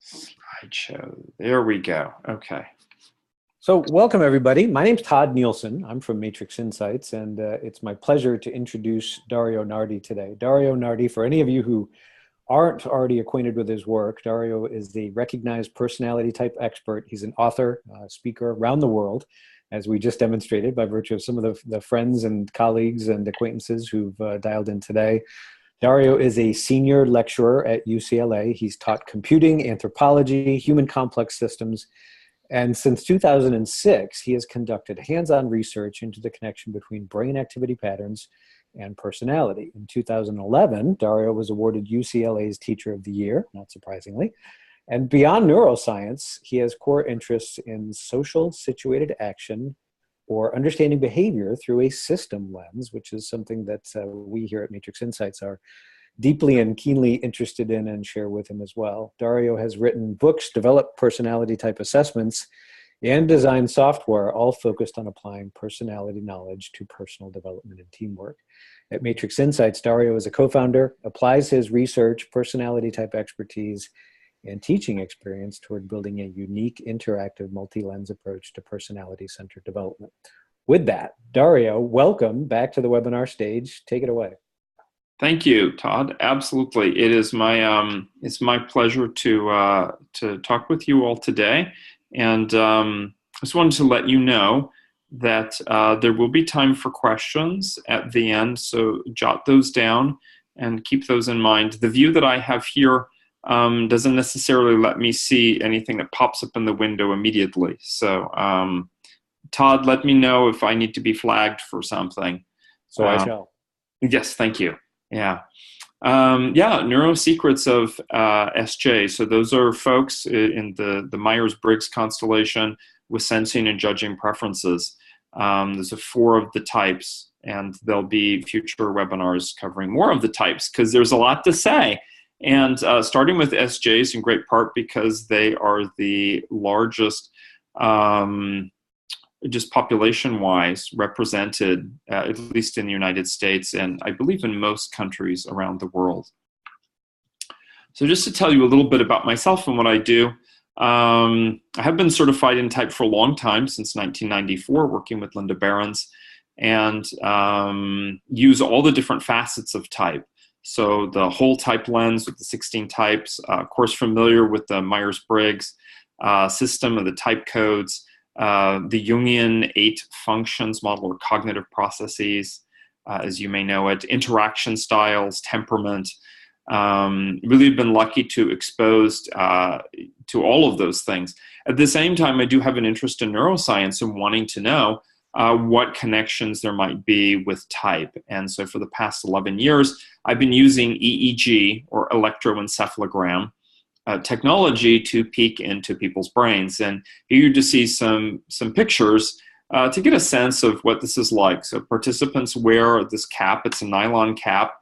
Slideshow. There we go. Okay. So welcome, everybody. My name's Todd Nielsen. I'm from Matrix Insights, and it's my pleasure to introduce Dario Nardi today. Dario Nardi, for any of you who aren't already acquainted with his work, Dario is the recognized personality type expert. He's an author, speaker around the world, as we just demonstrated by virtue of some of the friends and colleagues and acquaintances who've dialed in today. Dario is a senior lecturer at UCLA. He's taught computing, anthropology, human complex systems, and since 2006, he has conducted hands-on research into the connection between brain activity patterns and personality. In 2011, Dario was awarded UCLA's Teacher of the Year, not surprisingly. And beyond neuroscience, he has core interests in social situated action or understanding behavior through a system lens, which is something that we here at Matrix Insights are deeply and keenly interested in and share with him as well. Dario has written books, developed personality type assessments, and designed software, all focused on applying personality knowledge to personal development and teamwork. At Matrix Insights, Dario is a co-founder, applies his research, personality type expertise, and teaching experience toward building a unique, interactive, multi-lens approach to personality-centered development. With that, Dario, welcome back to the webinar stage. Take it away. Thank you, Todd. Absolutely, it is my pleasure to talk with you all today, and I just wanted to let you know that there will be time for questions at the end. So jot those down and keep those in mind. The view that I have here doesn't necessarily let me see anything that pops up in the window immediately. So Todd, let me know if I need to be flagged for something. So I shall. Yes, thank you. Yeah. Neuro secrets of SJ. So those are folks in the Myers-Briggs constellation with sensing and judging preferences. There's 4 of the types, and there'll be future webinars covering more of the types because there's a lot to say. And starting with SJs in great part because they are the largest just population-wise represented, at least in the United States, and I believe in most countries around the world. So just to tell you a little bit about myself and what I do, I have been certified in type for a long time, since 1994, working with Linda Behrens, and use all the different facets of type. So the whole type lens with the 16 types, of course familiar with the Myers-Briggs system of the type codes, the Jungian 8 functions model or cognitive processes, as you may know it, interaction styles, temperament. Really been lucky to exposed to all of those things. At the same time, I do have an interest in neuroscience and wanting to know what connections there might be with type. And so for the past 11 years, I've been using EEG or electroencephalogram technology to peek into people's brains. And here you just see some pictures to get a sense of what this is like. So participants wear this cap. It's a nylon cap.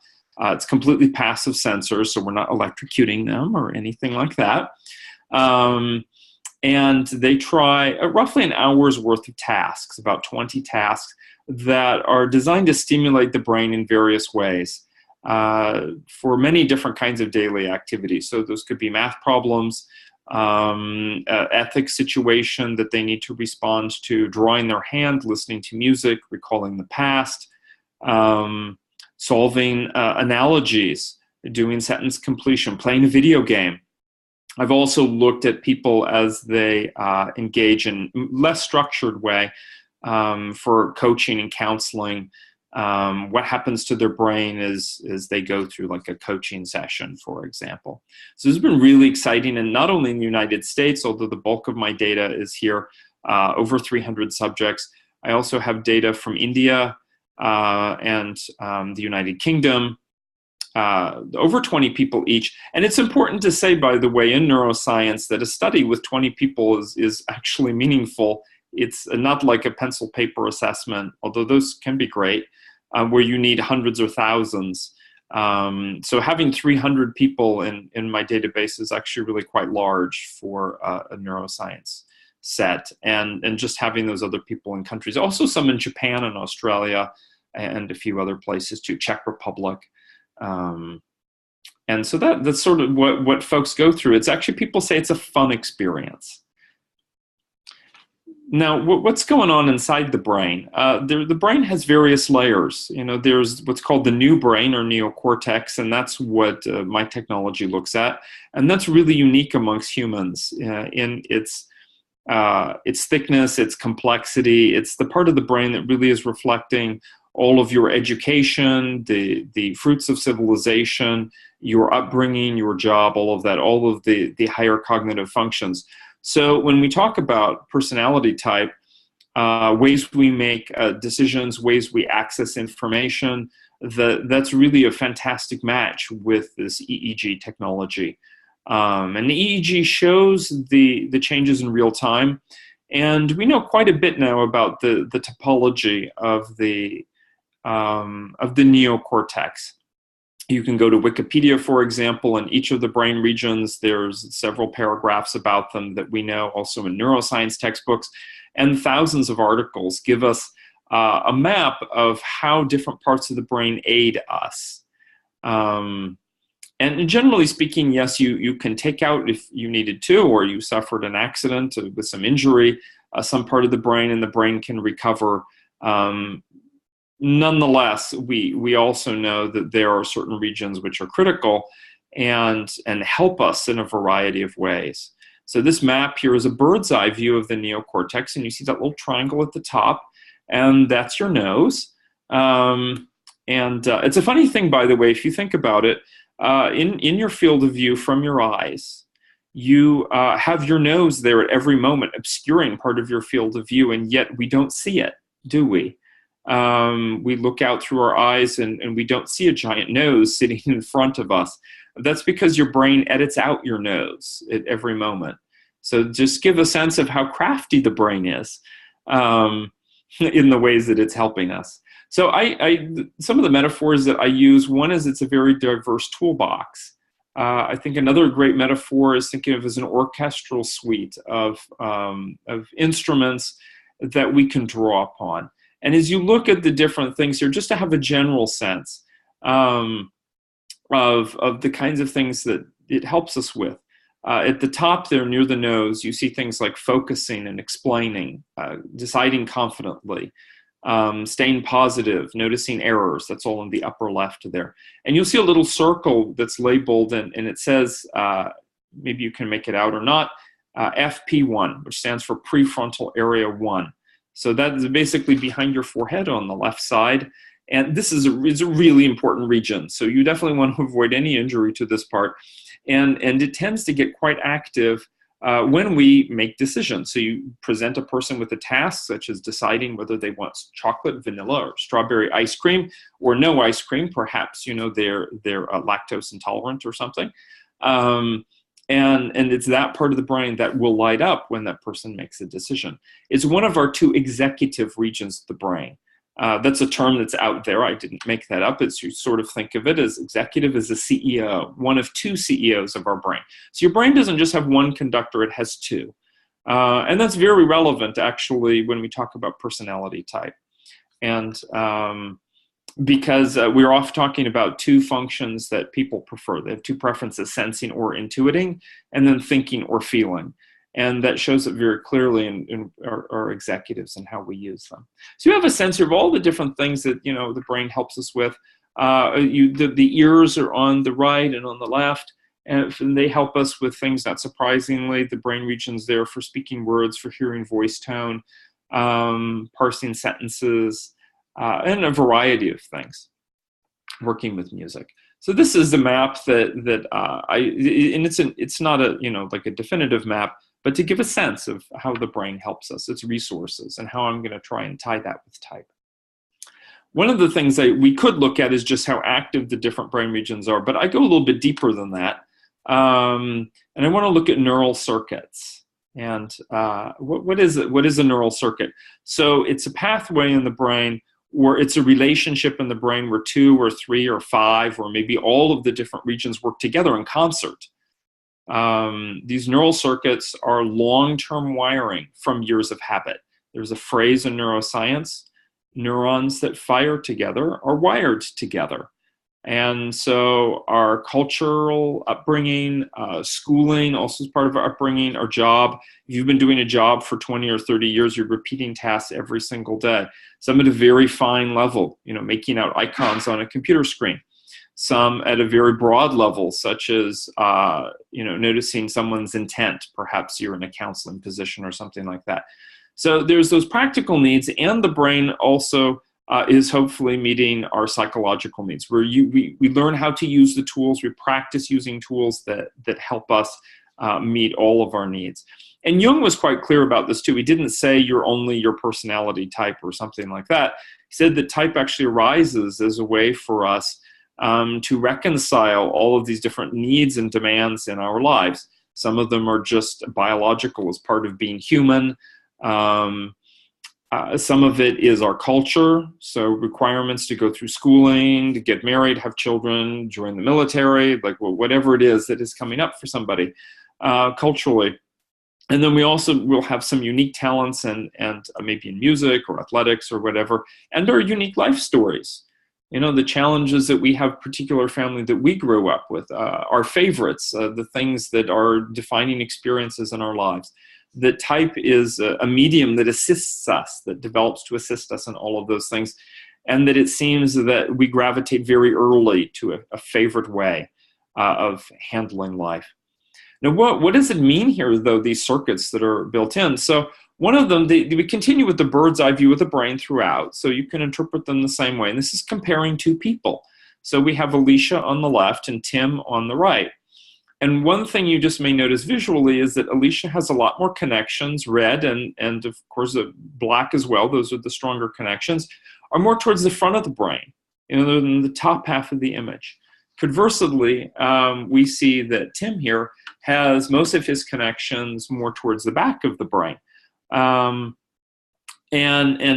It's completely passive sensors, so we're not electrocuting them or anything like that. And they try roughly an hour's worth of tasks, about 20 tasks, that are designed to stimulate the brain in various ways for many different kinds of daily activities. So those could be math problems, ethics situation that they need to respond to, drawing their hand, listening to music, recalling the past, solving analogies, doing sentence completion, playing a video game. I've also looked at people as they engage in less structured way for coaching and counseling. What happens to their brain as they go through like a coaching session, for example. So this has been really exciting, and not only in the United States, although the bulk of my data is here, over 300 subjects. I also have data from India and the United Kingdom, over 20 people each. And it's important to say, by the way, in neuroscience, that a study with 20 people is actually meaningful. It's not like a pencil paper assessment, although those can be great, where you need hundreds or thousands. So having 300 people in my database is actually really quite large for a neuroscience set. And just having those other people in countries, also some in Japan and Australia and a few other places too, Czech Republic. And so that's sort of what folks go through. It's actually, people say it's a fun experience. Now, what's going on inside the brain? The brain has various layers. There's what's called the new brain, or neocortex, and that's what my technology looks at. And that's really unique amongst humans in its thickness, its complexity. It's the part of the brain that really is reflecting all of your education, the fruits of civilization, your upbringing, your job, all of that, all of the higher cognitive functions. So when we talk about personality type, ways we make decisions, ways we access information, that's really a fantastic match with this EEG technology. And the EEG shows the changes in real time. And we know quite a bit now about the topology of the neocortex. You can go to Wikipedia, for example, and each of the brain regions, there's several paragraphs about them that we know, also in neuroscience textbooks, and thousands of articles give us a map of how different parts of the brain aid us. And generally speaking, yes, you can take out, if you needed to, or you suffered an accident with some injury, some part of the brain, and the brain can recover. Nonetheless, we also know that there are certain regions which are critical and help us in a variety of ways. So this map here is a bird's eye view of the neocortex, and you see that little triangle at the top, and that's your nose. It's a funny thing, by the way, if you think about it, in your field of view from your eyes, you have your nose there at every moment, obscuring part of your field of view, and yet we don't see it, do we? We look out through our eyes and we don't see a giant nose sitting in front of us. That's because your brain edits out your nose at every moment. So just give a sense of how crafty the brain is in the ways that it's helping us. So some of the metaphors that I use, one is it's a very diverse toolbox. I think another great metaphor is thinking of as an orchestral suite of instruments that we can draw upon. And as you look at the different things here, just to have a general sense of the kinds of things that it helps us with. At the top there, near the nose, you see things like focusing and explaining, deciding confidently, staying positive, noticing errors. That's all in the upper left there. And you'll see a little circle that's labeled, and it says, maybe you can make it out or not, FP1, which stands for prefrontal area 1. So that is basically behind your forehead on the left side. And this is a really important region. So you definitely want to avoid any injury to this part. And it tends to get quite active when we make decisions. So you present a person with a task, such as deciding whether they want chocolate, vanilla, or strawberry ice cream, or no ice cream. Perhaps, they're lactose intolerant or something. And it's that part of the brain that will light up when that person makes a decision. It's one of our two executive regions of the brain. That's a term that's out there. I didn't make that up. It's, you sort of think of it as executive as a CEO, one of two CEOs of our brain. So your brain doesn't just have one conductor, it has two. And that's very relevant, actually, when we talk about personality type. And because we're often talking about two functions that people prefer. They have two preferences, sensing or intuiting, and then thinking or feeling. And that shows up very clearly in our executives and how we use them. So you have a sense of all the different things that the brain helps us with. The ears are on the right and on the left, and they help us with things, not surprisingly. The brain regions there for speaking words, for hearing voice tone, parsing sentences, and a variety of things, working with music. So this is the map and it's not a like a definitive map, but to give a sense of how the brain helps us, its resources, and how I'm going to try and tie that with type. One of the things we could look at is just how active the different brain regions are, but I go a little bit deeper than that, and I want to look at neural circuits. And what is it? What is a neural circuit? So it's a pathway in the brain, or it's a relationship in the brain where 2 or 3 or 5 or maybe all of the different regions work together in concert. These neural circuits are long-term wiring from years of habit. There's a phrase in neuroscience, neurons that fire together are wired together. And so our cultural upbringing, schooling also is part of our upbringing, our job. If you've been doing a job for 20 or 30 years, you're repeating tasks every single day. Some at a very fine level, making out icons on a computer screen. Some at a very broad level, such as, noticing someone's intent. Perhaps you're in a counseling position or something like that. So there's those practical needs, and the brain also is hopefully meeting our psychological needs, where we learn how to use the tools, we practice using tools that help us meet all of our needs. And Jung was quite clear about this too. He didn't say you're only your personality type or something like that. He said that type actually arises as a way for us to reconcile all of these different needs and demands in our lives. Some of them are just biological as part of being human. Some of it is our culture, so requirements to go through schooling, to get married, have children, join the military, whatever it is that is coming up for somebody culturally. And then we also will have some unique talents and maybe in music or athletics or whatever, and our unique life stories. The challenges that we have, particular family that we grew up with, our favorites, the things that are defining experiences in our lives. The type is a medium that assists us, that develops to assist us in all of those things, and that it seems that we gravitate very early to a favorite way of handling life. Now, what does it mean here, though, these circuits that are built in? So one of them, we continue with the bird's eye view of the brain throughout, so you can interpret them the same way. And this is comparing two people. So we have Alicia on the left and Tim on the right. And one thing you just may notice visually is that Alicia has a lot more connections, red and of course black as well, those are the stronger connections, are more towards the front of the brain, than the top half of the image. Conversely, we see that Tim here has most of his connections more towards the back of the brain. And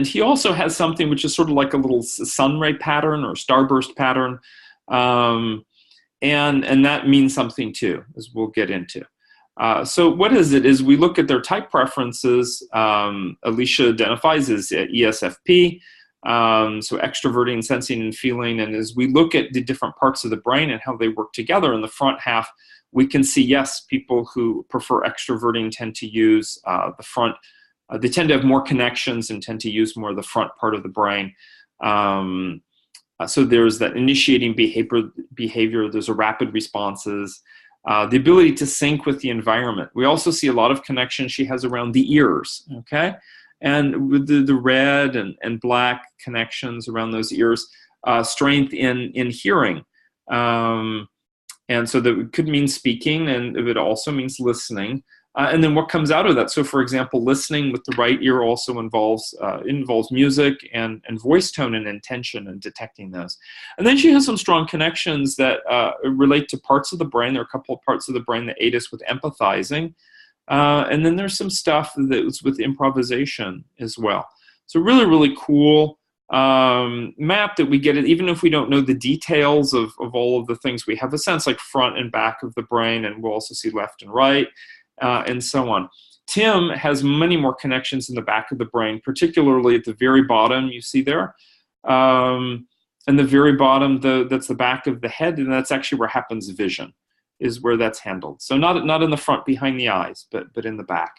he also has something which is sort of like a little sun ray pattern or starburst pattern. And that means something too, as we'll get into. So what is it? Is we look at their type preferences. Alicia identifies as ESFP, so extroverting, sensing, and feeling. And as we look at the different parts of the brain and how they work together in the front half, we can see, yes, people who prefer extroverting tend to use the front. They tend to have more connections and tend to use more of the front part of the brain. So there's that initiating behavior, there's a rapid responses, the ability to sync with the environment. We also see a lot of connection she has around the ears, okay? And with the red and black connections around those ears, strength in hearing. And so that could mean speaking, and it also means listening. And then what comes out of that? So, for example, listening with the right ear also involves music and voice tone and intention and detecting those. And then she has some strong connections that relate to parts of the brain. There are a couple of parts of the brain that aid us with empathizing. And then there's some stuff that's with improvisation as well. So really, really cool map that we get it, even if we don't know the details of all of the things. We have a sense like front and back of the brain, and we'll also see left and right. And so on. Tim has many more connections in the back of the brain, particularly at the very bottom, you see there. And the very bottom, that's the back of the head, and that's actually where happens vision, is where that's handled. So not in the front behind the eyes, but in the back.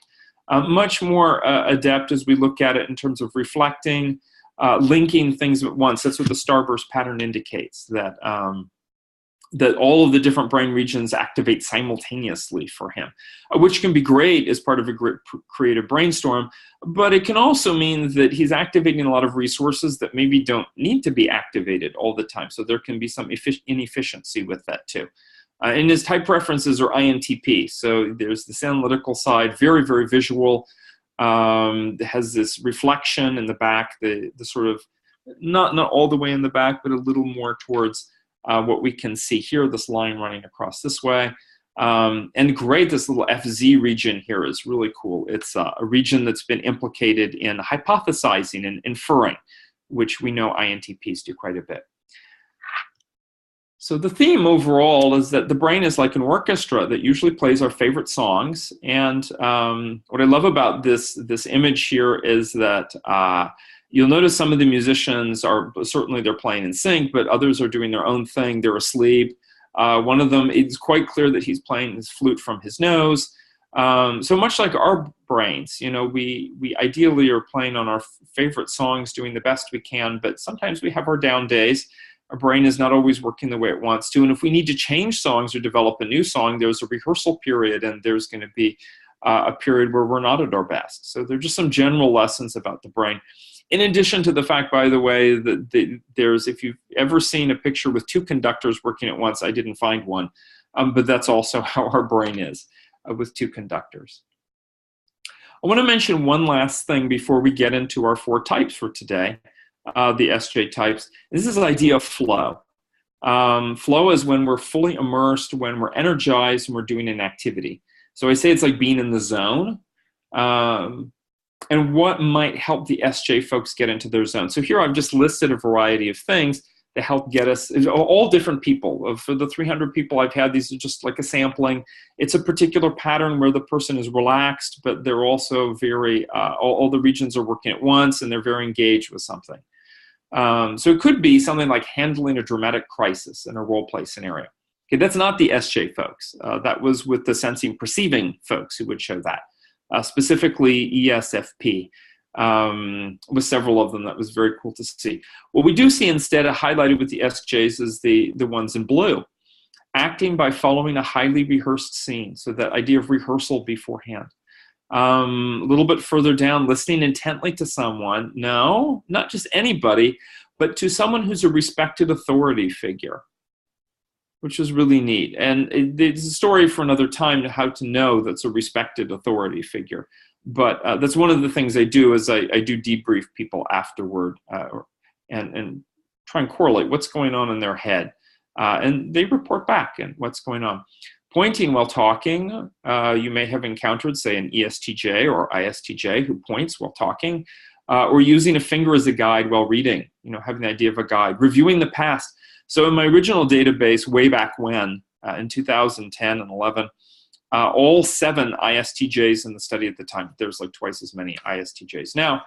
Much more adept as we look at it in terms of reflecting, linking things at once. That's what the starburst pattern indicates, that all of the different brain regions activate simultaneously for him, which can be great as part of a great creative brainstorm, but it can also mean that he's activating a lot of resources that maybe don't need to be activated all the time. So there can be some inefficiency with that too. And his type preferences are INTP. So there's this analytical side, very, very visual, has this reflection in the back, the sort of, not all the way in the back, but a little more towards what we can see here, this line running across this way. And great, this little FZ region here is really cool. It's a region that's been implicated in hypothesizing and inferring, which we know INTPs do quite a bit. So the theme overall is that the brain is like an orchestra that usually plays our favorite songs. And what I love about this image here is that You'll notice some of the musicians are, certainly they're playing in sync, but others are doing their own thing. They're asleep. One of them, it's quite clear that he's playing his flute from his nose. So much like our brains, we ideally are playing on our favorite songs, doing the best we can, but sometimes we have our down days. Our brain is not always working the way it wants to. And if we need to change songs or develop a new song, there's a rehearsal period, and there's going to be a period where we're not at our best. So they're just some general lessons about the brain. In addition to the fact, by the way, that there's, if you've ever seen a picture with two conductors working at once, I didn't find one, but that's also how our brain is with two conductors. I want to mention one last thing before we get into our 4 types for today, the SJ types. This is the idea of flow. Flow is when we're fully immersed, when we're energized, and we're doing an activity. So I say it's like being in the zone. And what might help the SJ folks get into their zone? So here I've just listed a variety of things to help get us, all different people. For the 300 people I've had, these are just like a sampling. It's a particular pattern where the person is relaxed, but they're also very, all the regions are working at once, and they're very engaged with something. So it could be something like handling a dramatic crisis in a role play scenario. Okay, that's not the SJ folks. That was with the sensing perceiving folks who would show that. Specifically ESFP, with several of them. That was very cool to see. What we do see instead highlighted with the SJs is the ones in blue. Acting by following a highly rehearsed scene. So that idea of rehearsal beforehand. A little bit further down, listening intently to someone. No, not just anybody, but to someone who's a respected authority figure, which is really neat. And it's a story for another time, how to know that's a respected authority figure. But that's one of the things I do, is I do debrief people afterward and try and correlate what's going on in their head. And they report back and what's going on. Pointing while talking, you may have encountered, say, an ESTJ or ISTJ who points while talking, or using a finger as a guide while reading, having the idea of a guide. Reviewing the past. So in my original database, way back when, in 2010 and 11, all 7 ISTJs in the study at the time, there's like twice as many ISTJs now,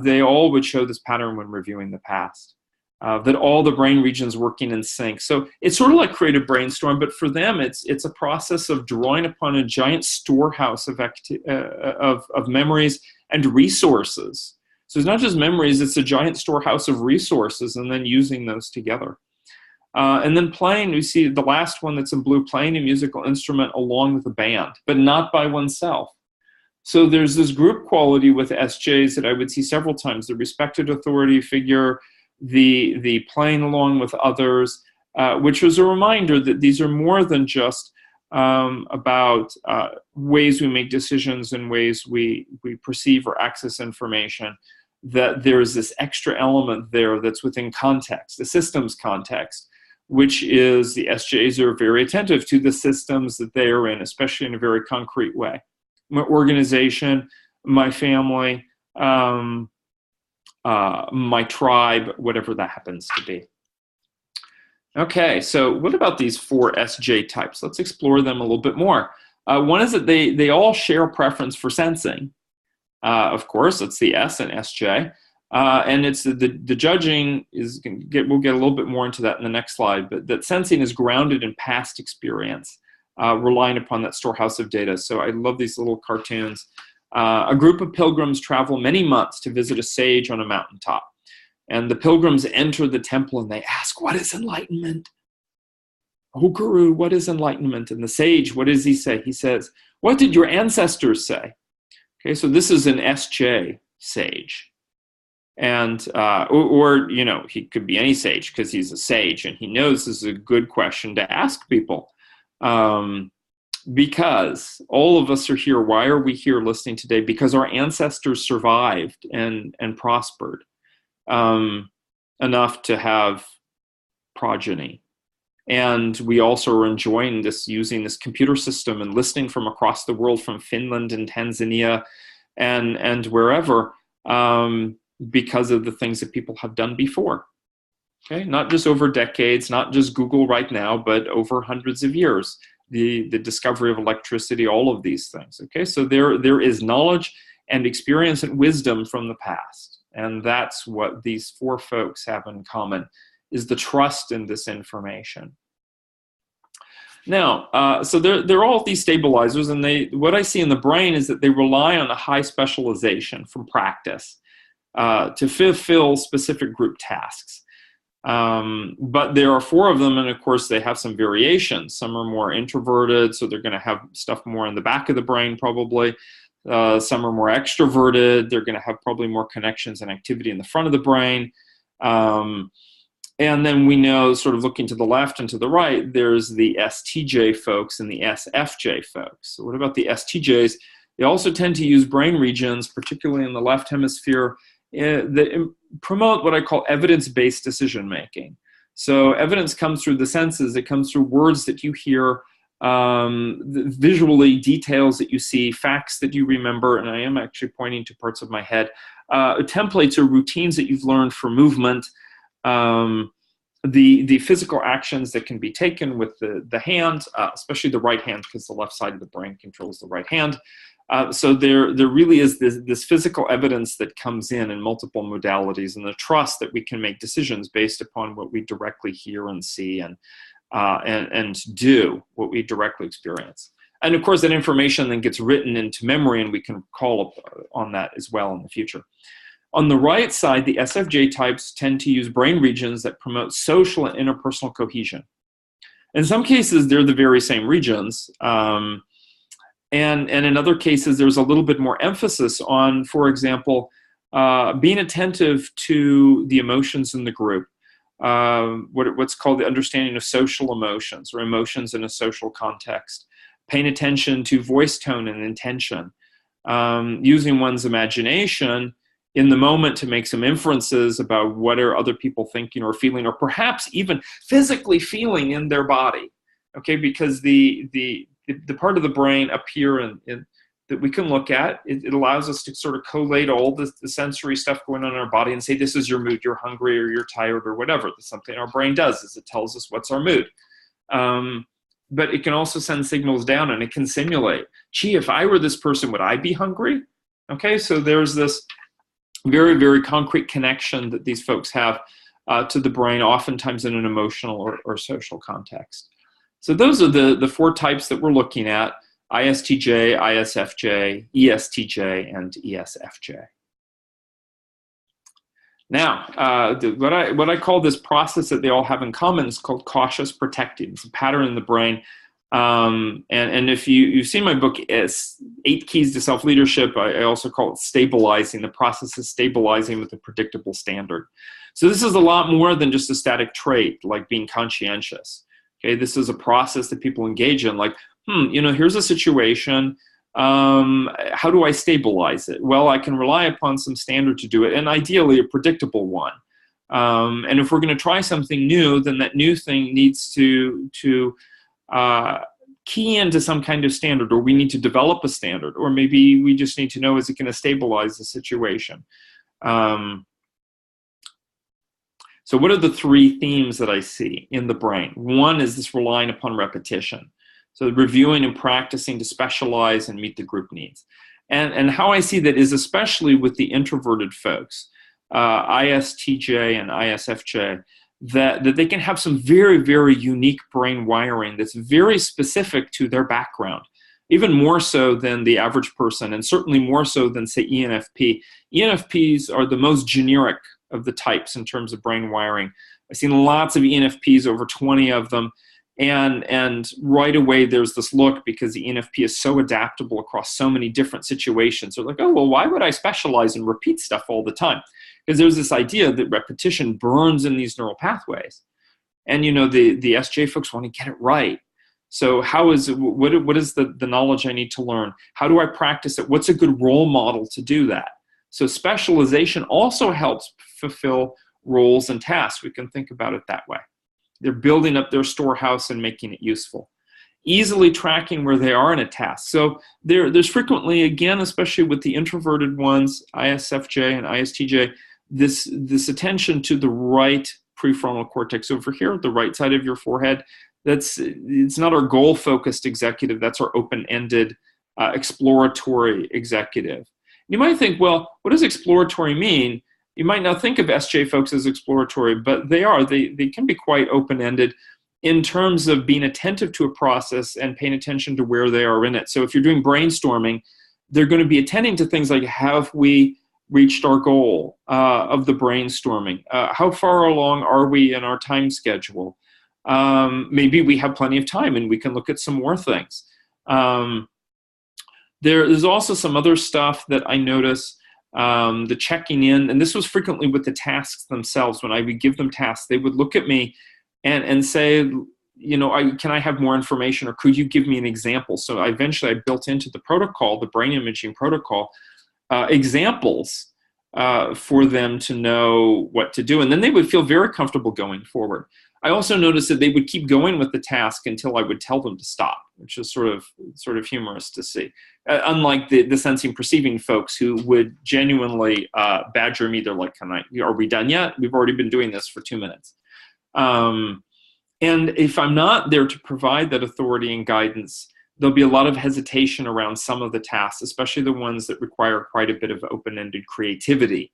they all would show this pattern when reviewing the past, that all the brain regions working in sync. So it's sort of like creative brainstorm, but for them, it's a process of drawing upon a giant storehouse of memories and resources. So it's not just memories, it's a giant storehouse of resources, and then using those together. And then playing, we see the last one that's in blue, playing a musical instrument along with a band, but not by oneself. So there's this group quality with SJs that I would see several times: the respected authority figure, the playing along with others, which was a reminder that these are more than just about ways we make decisions and ways we perceive or access information, that there's this extra element there that's within context, the systems context, which is the SJs are very attentive to the systems that they are in, especially in a very concrete way. My organization, my family, my tribe, whatever that happens to be. Okay, so what about these 4 SJ types? Let's explore them a little bit more. One is that they all share a preference for sensing. Of course, it's the S in SJ. And it's the judging is, we'll get a little bit more into that in the next slide, but that sensing is grounded in past experience, relying upon that storehouse of data. So I love these little cartoons. A group of pilgrims travel many months to visit a sage on a mountaintop. And the pilgrims enter the temple and they ask, "What is enlightenment?" "Oh, Guru, what is enlightenment?" And the sage, what does he say? He says, "What did your ancestors say?" Okay, so this is an SJ sage. And, or he could be any sage because he's a sage and he knows this is a good question to ask people. Because all of us are here. Why are we here listening today? Because our ancestors survived and prospered enough to have progeny. And we also are enjoying this, using this computer system and listening from across the world, from Finland and Tanzania and wherever, because of the things that people have done before. Okay, not just over decades, not just Google right now, but over hundreds of years. The discovery of electricity, all of these things. Okay, so there is knowledge and experience and wisdom from the past. And that's what these four folks have in common, is the trust in this information. Now, so they're all these stabilizers, and what I see in the brain is that they rely on a high specialization from practice to fulfill specific group tasks. But there are four of them, and of course they have some variations. Some are more introverted, so they're going to have stuff more in the back of the brain probably. Some are more extroverted. They're going to have probably more connections and activity in the front of the brain. And then we know, sort of looking to the left and to the right, there's the STJ folks and the SFJ folks. So what about the STJs? They also tend to use brain regions, particularly in the left hemisphere, that promote what I call evidence-based decision-making. So evidence comes through the senses. It comes through words that you hear, visually, details that you see, facts that you remember, and I am actually pointing to parts of my head, templates or routines that you've learned for movement, the physical actions that can be taken with the hand, especially the right hand, because the left side of the brain controls the right hand. So there really is this physical evidence that comes in multiple modalities, and the trust that we can make decisions based upon what we directly hear and see and do, what we directly experience. And of course, that information then gets written into memory, and we can call on that as well in the future. On the right side, the SFJ types tend to use brain regions that promote social and interpersonal cohesion. In some cases, they're the very same regions. And in other cases, there's a little bit more emphasis on, for example, being attentive to the emotions in the group, what's called the understanding of social emotions, or emotions in a social context, paying attention to voice tone and intention, using one's imagination in the moment to make some inferences about what are other people thinking or feeling, or perhaps even physically feeling in their body, okay? Because the part of the brain up here that we can look at, it allows us to sort of collate all the sensory stuff going on in our body and say, this is your mood, you're hungry or you're tired or whatever. That's something our brain does, is it tells us what's our mood. But it can also send signals down, and it can simulate, gee, if I were this person, would I be hungry? Okay, so there's this very, very concrete connection that these folks have to the brain, oftentimes in an emotional or social context. So those are the four types that we're looking at: ISTJ, ISFJ, ESTJ, and ESFJ. Now, what I call this process that they all have in common is called cautious protecting. It's a pattern in the brain. And if you've seen my book, it's 8 Keys to Self-Leadership, I also call it stabilizing. The process is stabilizing with a predictable standard. So this is a lot more than just a static trait, like being conscientious. Okay, this is a process that people engage in, like, here's a situation. How do I stabilize it? Well, I can rely upon some standard to do it, and ideally a predictable one. And if we're going to try something new, then that new thing needs to key into some kind of standard, or we need to develop a standard, or maybe we just need to know, is it going to stabilize the situation? So what are the 3 themes that I see in the brain? One is this relying upon repetition. So reviewing and practicing to specialize and meet the group needs. And how I see that is especially with the introverted folks, ISTJ and ISFJ, that they can have some very, very unique brain wiring that's very specific to their background, even more so than the average person, and certainly more so than, say, ENFP. ENFPs are the most generic of the types in terms of brain wiring. I've seen lots of ENFPs, over 20 of them, and right away there's this look, because the ENFP is so adaptable across so many different situations. They're like, oh, well, why would I specialize and repeat stuff all the time? Because there's this idea that repetition burns in these neural pathways. And, the SJ folks want to get it right. So what is the knowledge I need to learn? How do I practice it? What's a good role model to do that? So specialization also helps fulfill roles and tasks. We can think about it that way. They're building up their storehouse and making it useful. Easily tracking where they are in a task. So there's frequently, again, especially with the introverted ones, ISFJ and ISTJ, this attention to the right prefrontal cortex over here, the right side of your forehead. It's not our goal-focused executive. That's our open-ended, exploratory executive. You might think, well, what does exploratory mean? You might not think of SJ folks as exploratory, but they are. They can be quite open-ended in terms of being attentive to a process and paying attention to where they are in it. So if you're doing brainstorming, they're going to be attending to things like, have we reached our goal of the brainstorming? How far along are we in our time schedule? Maybe we have plenty of time and we can look at some more things. There's also some other stuff that I notice, the checking in, and this was frequently with the tasks themselves. When I would give them tasks, they would look at me and say, can I have more information, or could you give me an example? So eventually I built into the protocol, the brain imaging protocol, examples for them to know what to do. And then they would feel very comfortable going forward. I also noticed that they would keep going with the task until I would tell them to stop, which is sort of humorous to see. Unlike the sensing perceiving folks who would genuinely badger me. They're like, are we done yet? We've already been doing this for 2 minutes. And if I'm not there to provide that authority and guidance, there'll be a lot of hesitation around some of the tasks, especially the ones that require quite a bit of open-ended creativity.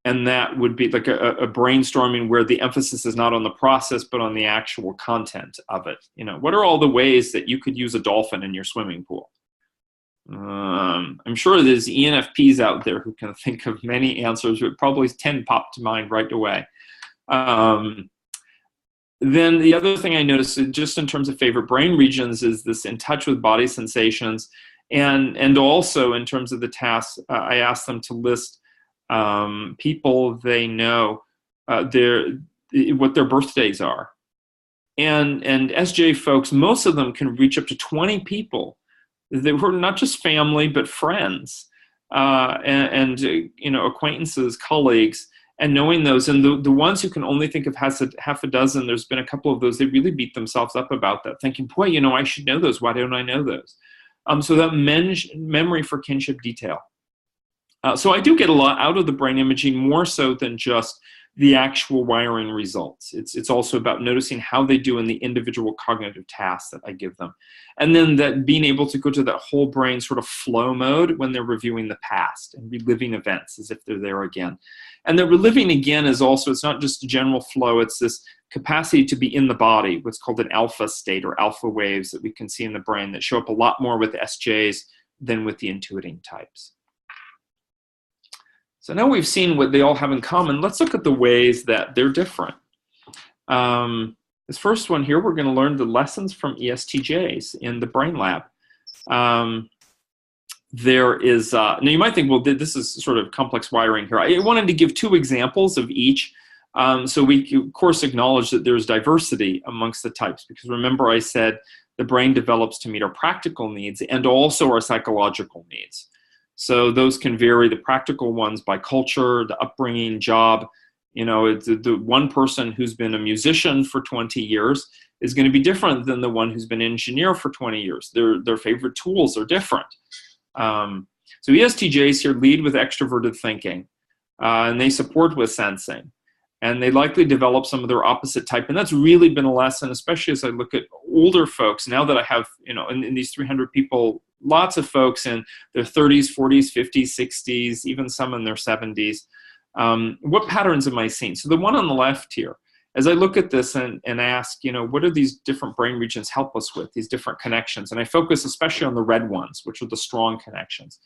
And that would be like a brainstorming where the emphasis is not on the process, but on the actual content of it. What are all the ways that you could use a dolphin in your swimming pool? I'm sure there's ENFPs out there who can think of many answers, but probably 10 pop to mind right away. Then the other thing I noticed, just in terms of favorite brain regions, is this in touch with body sensations. And also in terms of the tasks, I asked them to list people they know, what their birthdays are. And SJ folks, most of them can reach up to 20 people. They were not just family, but friends, and acquaintances, colleagues. And knowing those, and the ones who can only think of half a dozen, there's been a couple of those, they really beat themselves up about that, thinking, boy, I should know those. Why don't I know those? So that memory for kinship detail. So I do get a lot out of the brain imaging, more so than just the actual wiring results. It's also about noticing how they do in the individual cognitive tasks that I give them. And then that being able to go to that whole brain sort of flow mode when they're reviewing the past and reliving events as if they're there again. And the reliving again is also, it's not just a general flow, it's this capacity to be in the body, what's called an alpha state or alpha waves that we can see in the brain that show up a lot more with SJs than with the intuiting types. So now we've seen what they all have in common. Let's look at the ways that they're different. This first one here, we're going to learn the lessons from ESTJs in the brain lab. There is, now you might think, well, this is sort of complex wiring here. I wanted to give 2 examples of each. So we, of course, acknowledge that there's diversity amongst the types, because remember I said the brain develops to meet our practical needs and also our psychological needs. So those can vary, the practical ones by culture, the upbringing, job. It's the one person who's been a musician for 20 years is going to be different than the one who's been an engineer for 20 years. Their favorite tools are different. So ESTJs here lead with extroverted thinking, and they support with sensing. And they likely develop some of their opposite type. And that's really been a lesson, especially as I look at older folks. Now that I have, in these 300 people, lots of folks in their 30s, 40s, 50s, 60s, even some in their 70s. What patterns am I seeing? So the one on the left here, as I look at this and ask, what do these different brain regions help us with, these different connections? And I focus especially on the red ones, which are the strong connections.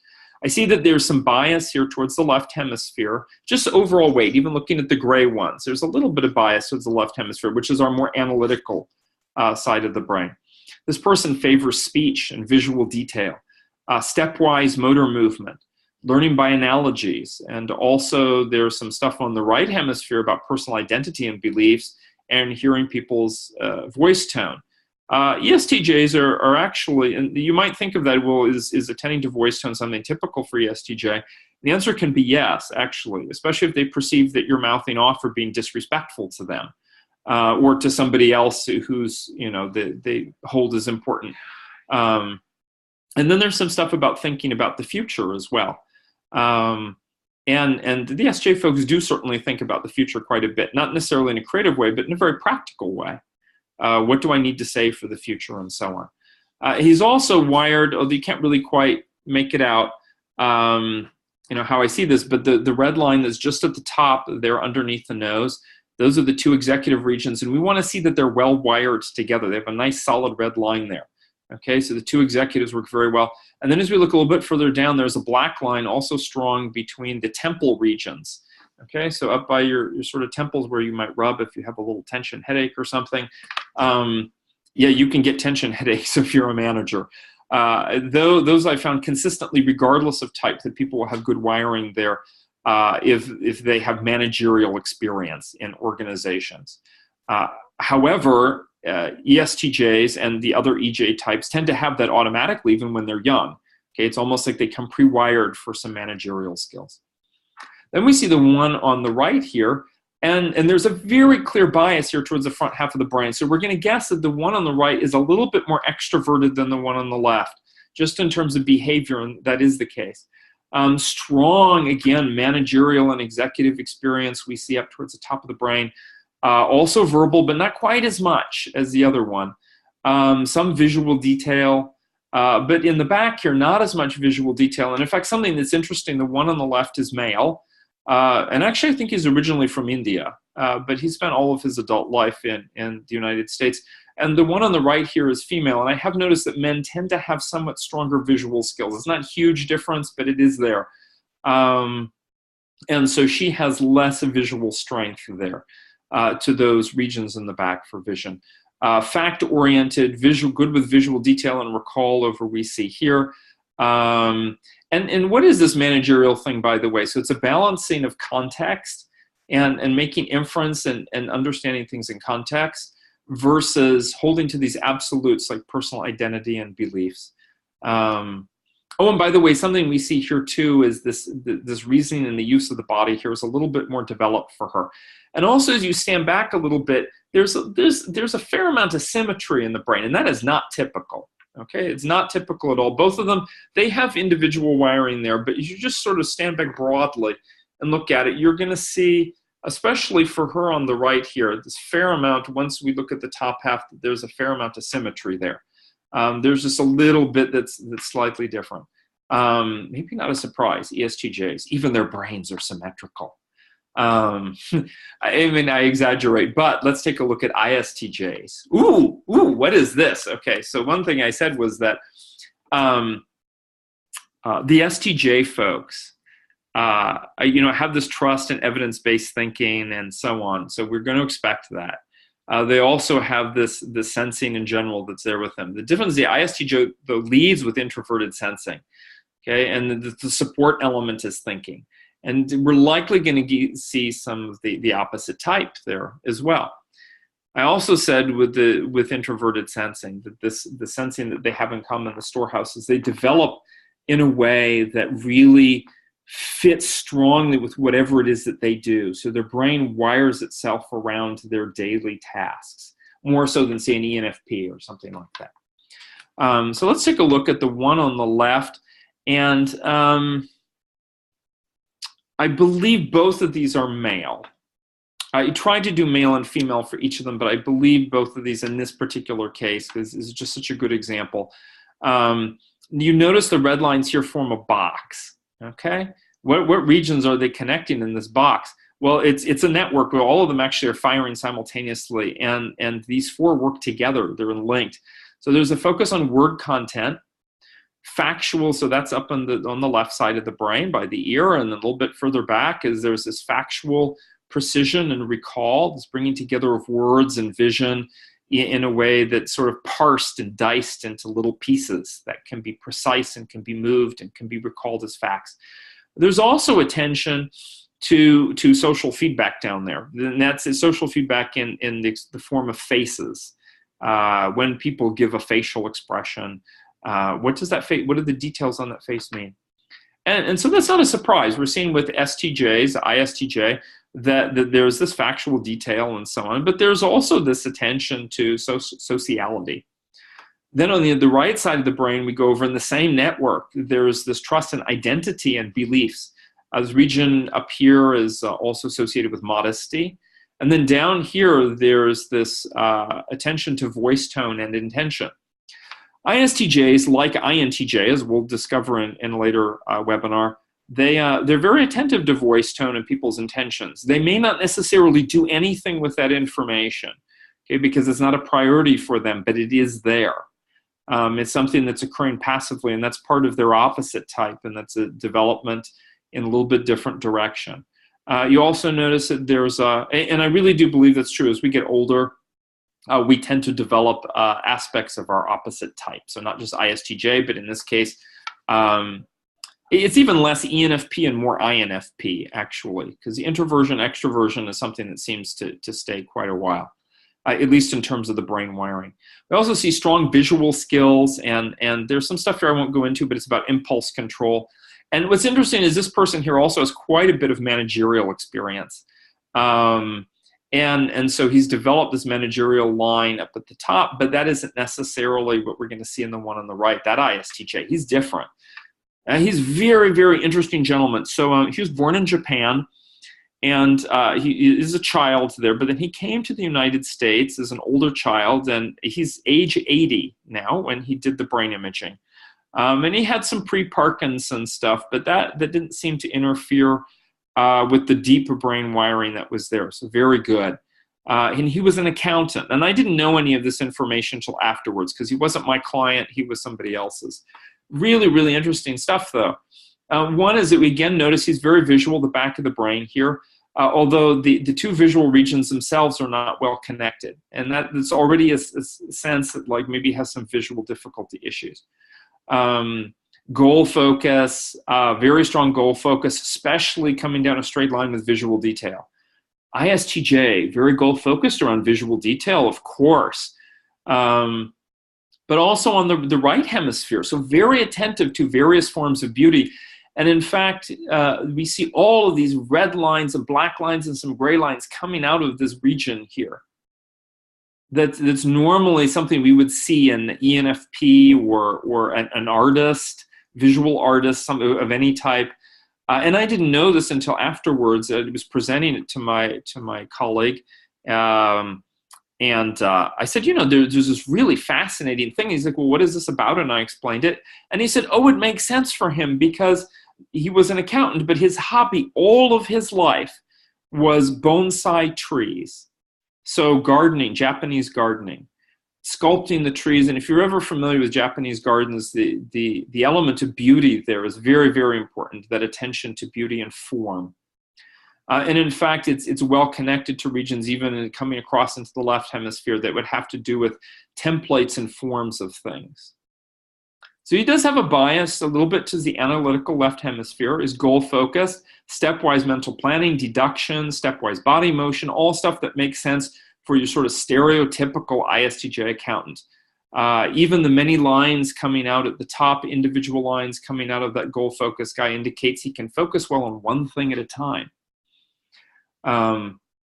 I see that there's some bias here towards the left hemisphere, just overall weight, even looking at the gray ones. There's a little bit of bias towards the left hemisphere, which is our more analytical side of the brain. This person favors speech and visual detail, stepwise motor movement, learning by analogies, and also there's some stuff on the right hemisphere about personal identity and beliefs and hearing people's voice tone. ESTJs are actually, and you might think of that, well, is attending to voice tone something typical for ESTJ? The answer can be yes, actually, especially if they perceive that you're mouthing off or being disrespectful to them, or to somebody else who's, they hold as important. And then there's some stuff about thinking about the future as well. And the SJ folks do certainly think about the future quite a bit, not necessarily in a creative way, but in a very practical way. What do I need to say for the future, and so on. He's also wired, although you can't really quite make it out, how I see this, but the red line that's just at the top there underneath the nose, those are the two executive regions, and we want to see that they're well wired together. They have a nice solid red line there. Okay, so the two executives work very well. And then as we look a little bit further down, there's a black line also strong between the temple regions. Okay, so up by your sort of temples where you might rub if you have a little tension headache or something. Yeah, you can get tension headaches if you're a manager. Those I found consistently, regardless of type, that people will have good wiring there if they have managerial experience in organizations. However, ESTJs and the other EJ types tend to have that automatically even when they're young. Okay, it's almost like they come pre-wired for some managerial skills. Then we see the one on the right here, and there's a very clear bias here towards the front half of the brain. So we're going to guess that the one on the right is a little bit more extroverted than the one on the left, just in terms of behavior, and that is the case. Strong, again, managerial and executive experience we see up towards the top of the brain. Also verbal, but not quite as much as the other one. Some visual detail, but in the back here, not as much visual detail. And in fact, something that's interesting, the one on the left is male. And actually, I think he's originally from India, but he spent all of his adult life in the United States. And the one on the right here is female. And I have noticed that men tend to have somewhat stronger visual skills. It's not a huge difference, but it is there. And so she has less visual strength there. To those regions in the back for vision. Fact-oriented, good with visual detail and recall over we see here. And what is this managerial thing, by the way? So it's a balancing of context and making inference and understanding things in context versus holding to these absolutes like personal identity and beliefs. Oh, and by the way, something we see here too is this reasoning and the use of the body here is a little bit more developed for her. And also, as you stand back a little bit, there's a fair amount of symmetry in the brain, and that is not typical. Okay, it's not typical at all. Both of them, they have individual wiring there, but if you just sort of stand back broadly and look at it, you're going to see, especially for her on the right here, this fair amount. Once we look at the top half, there's a fair amount of symmetry there. There's just a little bit that's slightly different. Maybe not a surprise, ESTJs, even their brains are symmetrical. I mean, I exaggerate, but let's take a look at ISTJs. Ooh, what is this? Okay, so one thing I said was that the STJ folks, have this trust and evidence-based thinking and so on. So we're going to expect that. They also have this sensing in general that's there with them. The difference is the ISTJ though leads with introverted sensing, okay, and the support element is thinking. And we're likely going to see some of the opposite type there as well. I also said with introverted sensing that the sensing that they have in common in the storehouse is they develop in a way that really fits strongly with whatever it is that they do. So their brain wires itself around their daily tasks, more so than, say, an ENFP or something like that. So let's take a look at the one on the left. And I believe both of these are male. I tried to do male and female for each of them, but I believe both of these in this particular case, because this is just such a good example. You notice the red lines here form a box. Okay, what regions are they connecting in this box? Well, it's a network where all of them actually are firing simultaneously, and these four work together. They're linked. So there's a focus on word content, factual. So that's up on the left side of the brain by the ear, and a little bit further back is there's this factual precision and recall, this bringing together of words and vision in a way that's sort of parsed and diced into little pieces that can be precise and can be moved and can be recalled as facts. There's also attention to social feedback down there. And that's social feedback in the form of faces. When people give a facial expression, what does that face? What do the details on that face mean? And so that's not a surprise. We're seeing with STJs, ISTJ, that there's this factual detail and so on, but there's also this attention to sociality. Then on the right side of the brain, we go over in the same network. There's this trust and identity and beliefs. This region up here is also associated with modesty. And then down here, there's this attention to voice tone and intention. ISTJs, like INTJ, as we'll discover in a later webinar, they're very attentive to voice tone and people's intentions. They may not necessarily do anything with that information, okay, because it's not a priority for them, but it is there. It's something that's occurring passively, and that's part of their opposite type, and that's a development in a little bit different direction. You also notice that there's and I really do believe that's true, as we get older, we tend to develop aspects of our opposite type. So not just ISTJ, but in this case, it's even less ENFP and more INFP, actually, because the introversion, extroversion is something that seems to stay quite a while, at least in terms of the brain wiring. We also see strong visual skills, and there's some stuff here I won't go into, but it's about impulse control. And what's interesting is this person here also has quite a bit of managerial experience. And so he's developed this managerial line up at the top, but that isn't necessarily what we're going to see in the one on the right, that ISTJ. He's different. He's very, very interesting gentleman. So he was born in Japan, and he is a child there, but then he came to the United States as an older child, and he's age 80 now when he did the brain imaging. And he had some pre-Parkinson stuff, but that didn't seem to interfere with the deep brain wiring that was there. So very good. And he was an accountant. And I didn't know any of this information until afterwards, because he wasn't my client. He was somebody else's. Really, really interesting stuff, though. One is that we again notice he's very visual, the back of the brain here, although the two visual regions themselves are not well connected. And that's already a sense that like maybe has some visual difficulty issues. Goal focus, very strong goal focus, especially coming down a straight line with visual detail. ISTJ, very goal focused around visual detail, of course, but also on the right hemisphere. So very attentive to various forms of beauty. And in fact, we see all of these red lines and black lines and some gray lines coming out of this region here. That's normally something we would see in ENFP or an artist, visual artist, some of any type. And I didn't know this until afterwards. I was presenting it to my colleague, and I said, there's this really fascinating thing. He's like, well, what is this about? And I explained it, and he said, oh, it makes sense for him because he was an accountant, but his hobby all of his life was bonsai trees. So gardening, Japanese gardening, sculpting the trees. And if you're ever familiar with Japanese gardens, the element of beauty there is very, very important, that attention to beauty and form. And in fact, it's well connected to regions even coming across into the left hemisphere that would have to do with templates and forms of things. So he does have a bias a little bit to the analytical left hemisphere, is goal focused, stepwise mental planning, deduction, stepwise body motion, all stuff that makes sense for your sort of stereotypical ISTJ accountant. Even the many lines coming out at the top, individual lines coming out of that goal focused guy indicates he can focus well on one thing at a time.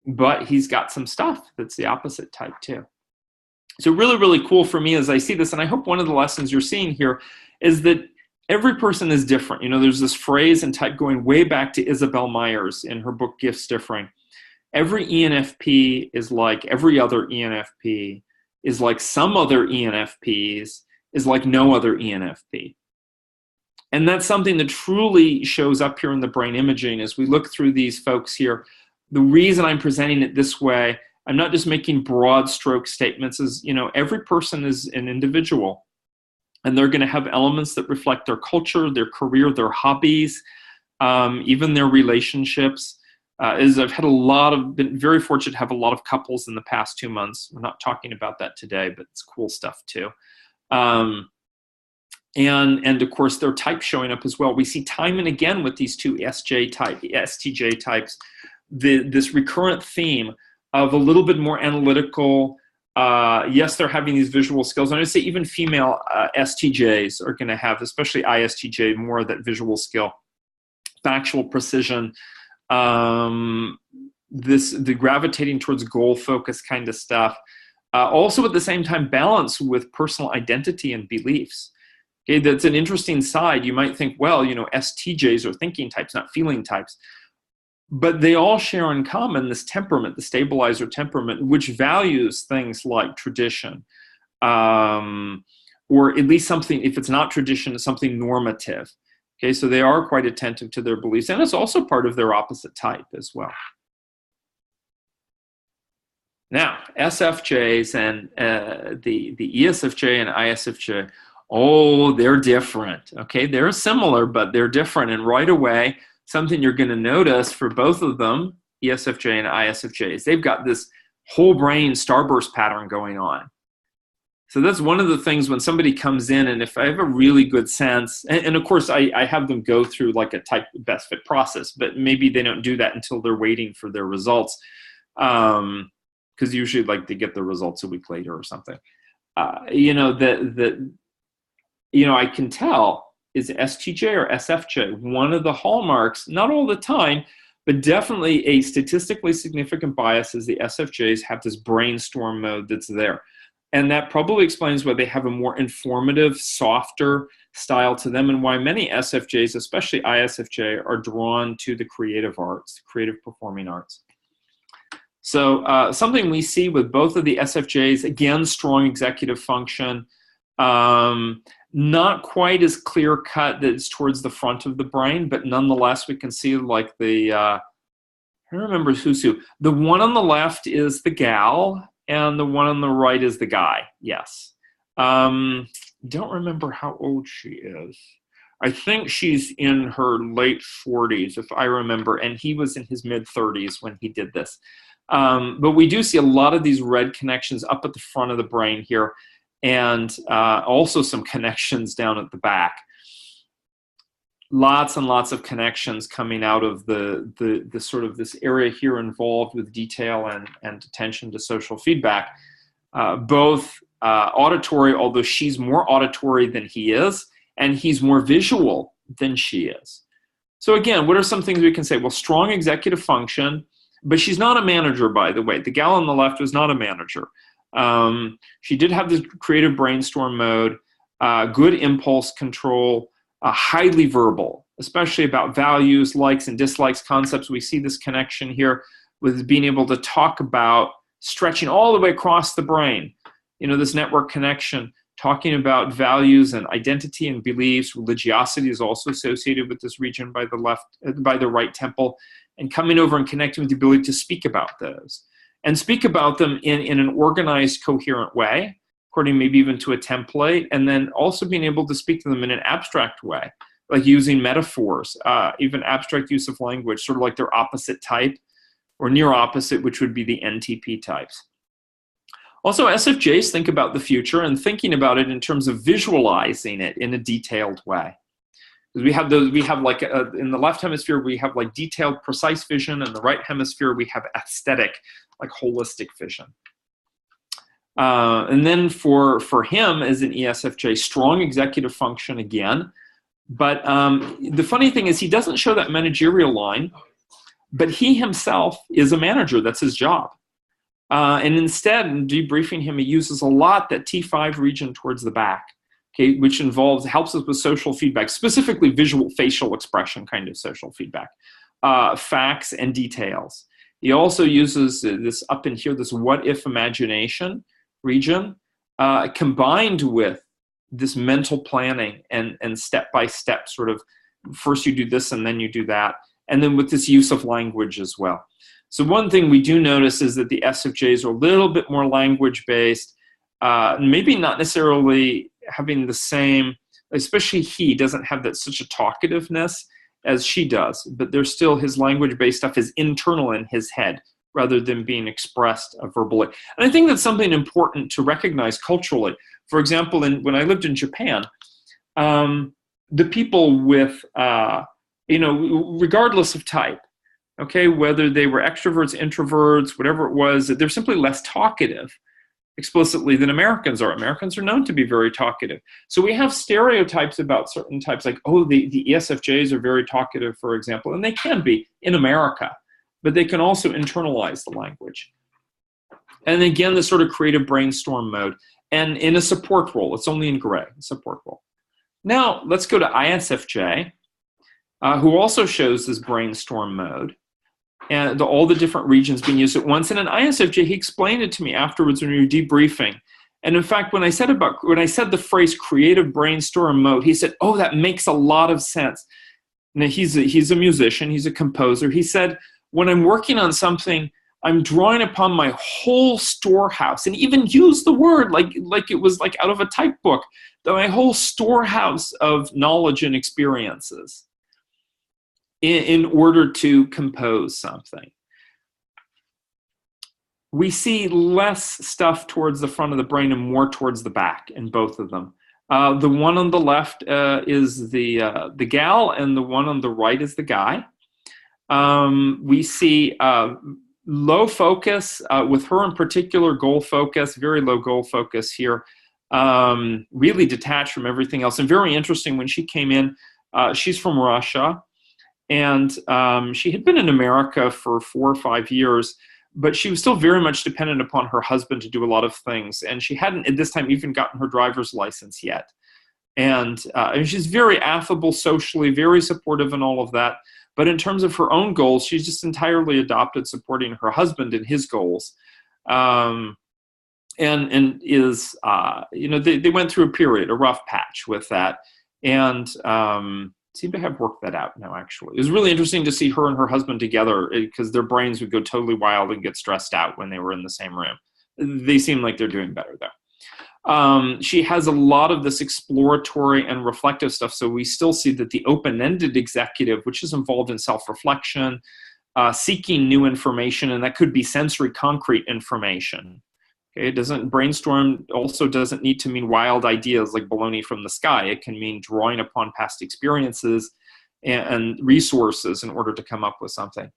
But he's got some stuff that's the opposite type too. So really, really cool for me as I see this, and I hope one of the lessons you're seeing here is that every person is different. There's this phrase and type going way back to Isabel Myers in her book, Gifts Differing. Every ENFP is like every other ENFP, is like some other ENFPs, is like no other ENFP. And that's something that truly shows up here in the brain imaging as we look through these folks here. The reason I'm presenting it this way, I'm not just making broad stroke statements, is, every person is an individual, and they're going to have elements that reflect their culture, their career, their hobbies, even their relationships. As I've had been very fortunate to have a lot of couples in the past 2 months. We're not talking about that today, but it's cool stuff too. And of course, their type showing up as well. We see time and again with these two STJ types, this recurrent theme of a little bit more analytical. Yes, they're having these visual skills. And I would say even female STJs are going to have, especially ISTJ, more of that visual skill, factual precision, the gravitating towards goal focus kind of stuff. Also at the same time, balance with personal identity and beliefs. Okay, that's an interesting side. You might think, well, STJs are thinking types, not feeling types. But they all share in common this temperament, the stabilizer temperament, which values things like tradition, or at least something, if it's not tradition, it's something normative. Okay, so they are quite attentive to their beliefs, and it's also part of their opposite type as well. Now, SFJs and the ESFJ and ISFJ, oh, they're different. Okay, they're similar, but they're different. And right away, something you're going to notice for both of them, ESFJ and ISFJs, they've got this whole brain starburst pattern going on. So that's one of the things when somebody comes in, and if I have a really good sense, and of course I have them go through like a type best fit process, but maybe they don't do that until they're waiting for their results, because usually like they get the results a week later or something. You know, I can tell is STJ or SFJ. One of the hallmarks, not all the time, but definitely a statistically significant bias is the SFJs have this brainstorm mode that's there. And that probably explains why they have a more informative, softer style to them, and why many SFJs, especially ISFJ, are drawn to the creative arts, creative performing arts. So something we see with both of the SFJs, again, strong executive function, not quite as clear cut that it's towards the front of the brain, but nonetheless, we can see like I remember who's who. The one on the left is the gal, and the one on the right is the guy. Yes. Don't remember how old she is. I think she's in her late 40s, if I remember, and he was in his mid-30s when he did this. But we do see a lot of these red connections up at the front of the brain here, and also some connections down at the back. Lots and lots of connections coming out of the sort of this area here involved with detail and attention to social feedback. Both auditory, although she's more auditory than he is, and he's more visual than she is. So again, what are some things we can say? Well, strong executive function, but she's not a manager, by the way. The gal on the left was not a manager. She did have this creative brainstorm mode, good impulse control, highly verbal, especially about values, likes and dislikes, concepts. We see this connection here with being able to talk about stretching all the way across the brain. You know, this network connection, talking about values and identity and beliefs. Religiosity is also associated with this region by the right temple, and coming over and connecting with the ability to speak about those and speak about them in an organized, coherent way, according maybe even to a template, and then also being able to speak to them in an abstract way, like using metaphors, even abstract use of language, sort of like their opposite type or near opposite, which would be the NTP types. Also, SFJs think about the future and thinking about it in terms of visualizing it in a detailed way. We have like in the left hemisphere, we have like detailed, precise vision. In the right hemisphere, we have aesthetic, like holistic vision. And then for him as an ESFJ, strong executive function again. But the funny thing is he doesn't show that managerial line, but he himself is a manager. That's his job. And instead, in debriefing him, he uses a lot that T5 region towards the back, okay, which helps us with social feedback, specifically visual facial expression kind of social feedback, facts and details. He also uses this up in here, this what if imagination region, combined with this mental planning and step-by-step sort of, first you do this and then you do that, and then with this use of language as well. So one thing we do notice is that the SFJs are a little bit more language-based, maybe not necessarily having the same, especially he doesn't have that such a talkativeness as she does, but there's still his language-based stuff is internal in his head rather than being expressed verbally. And I think that's something important to recognize culturally. For example, when I lived in Japan, the people with, regardless of type, okay, whether they were extroverts, introverts, whatever it was, they're simply less talkative explicitly than Americans are. Americans are known to be very talkative. So we have stereotypes about certain types, like, oh, the ESFJs are very talkative, for example, and they can be in America, but they can also internalize the language. And again, this sort of creative brainstorm mode, and in a support role. It's only in gray, support role. Now, let's go to ISFJ, who also shows this brainstorm mode, and all the different regions being used at once. And in ISFJ, he explained it to me afterwards when we were debriefing. And in fact, when I said the phrase creative brainstorm mode, he said, "Oh, that makes a lot of sense." Now, he's a musician, he's a composer. He said, when I'm working on something, I'm drawing upon my whole storehouse, and even use the word like it was like out of a type book, my whole storehouse of knowledge and experiences in order to compose something. We see less stuff towards the front of the brain and more towards the back in both of them. The one on the left is the gal, and the one on the right is the guy. We see low focus with her in particular, goal focus, very low goal focus here, really detached from everything else. And very interesting, when she came in, she's from Russia, and she had been in America for 4 or 5 years, but she was still very much dependent upon her husband to do a lot of things. And she hadn't at this time even gotten her driver's license yet. And she's very affable socially, very supportive and all of that. But in terms of her own goals, she's just entirely adopted supporting her husband in his goals. And is, they went through a period, a rough patch with that. And seem to have worked that out now, actually. It was really interesting to see her and her husband together, because their brains would go totally wild and get stressed out when they were in the same room. They seem like they're doing better, though. She has a lot of this exploratory and reflective stuff, so we still see that the open-ended executive, which is involved in self-reflection, seeking new information, and that could be sensory concrete information. Okay, brainstorm also doesn't need to mean wild ideas like baloney from the sky. It can mean drawing upon past experiences and resources in order to come up with something.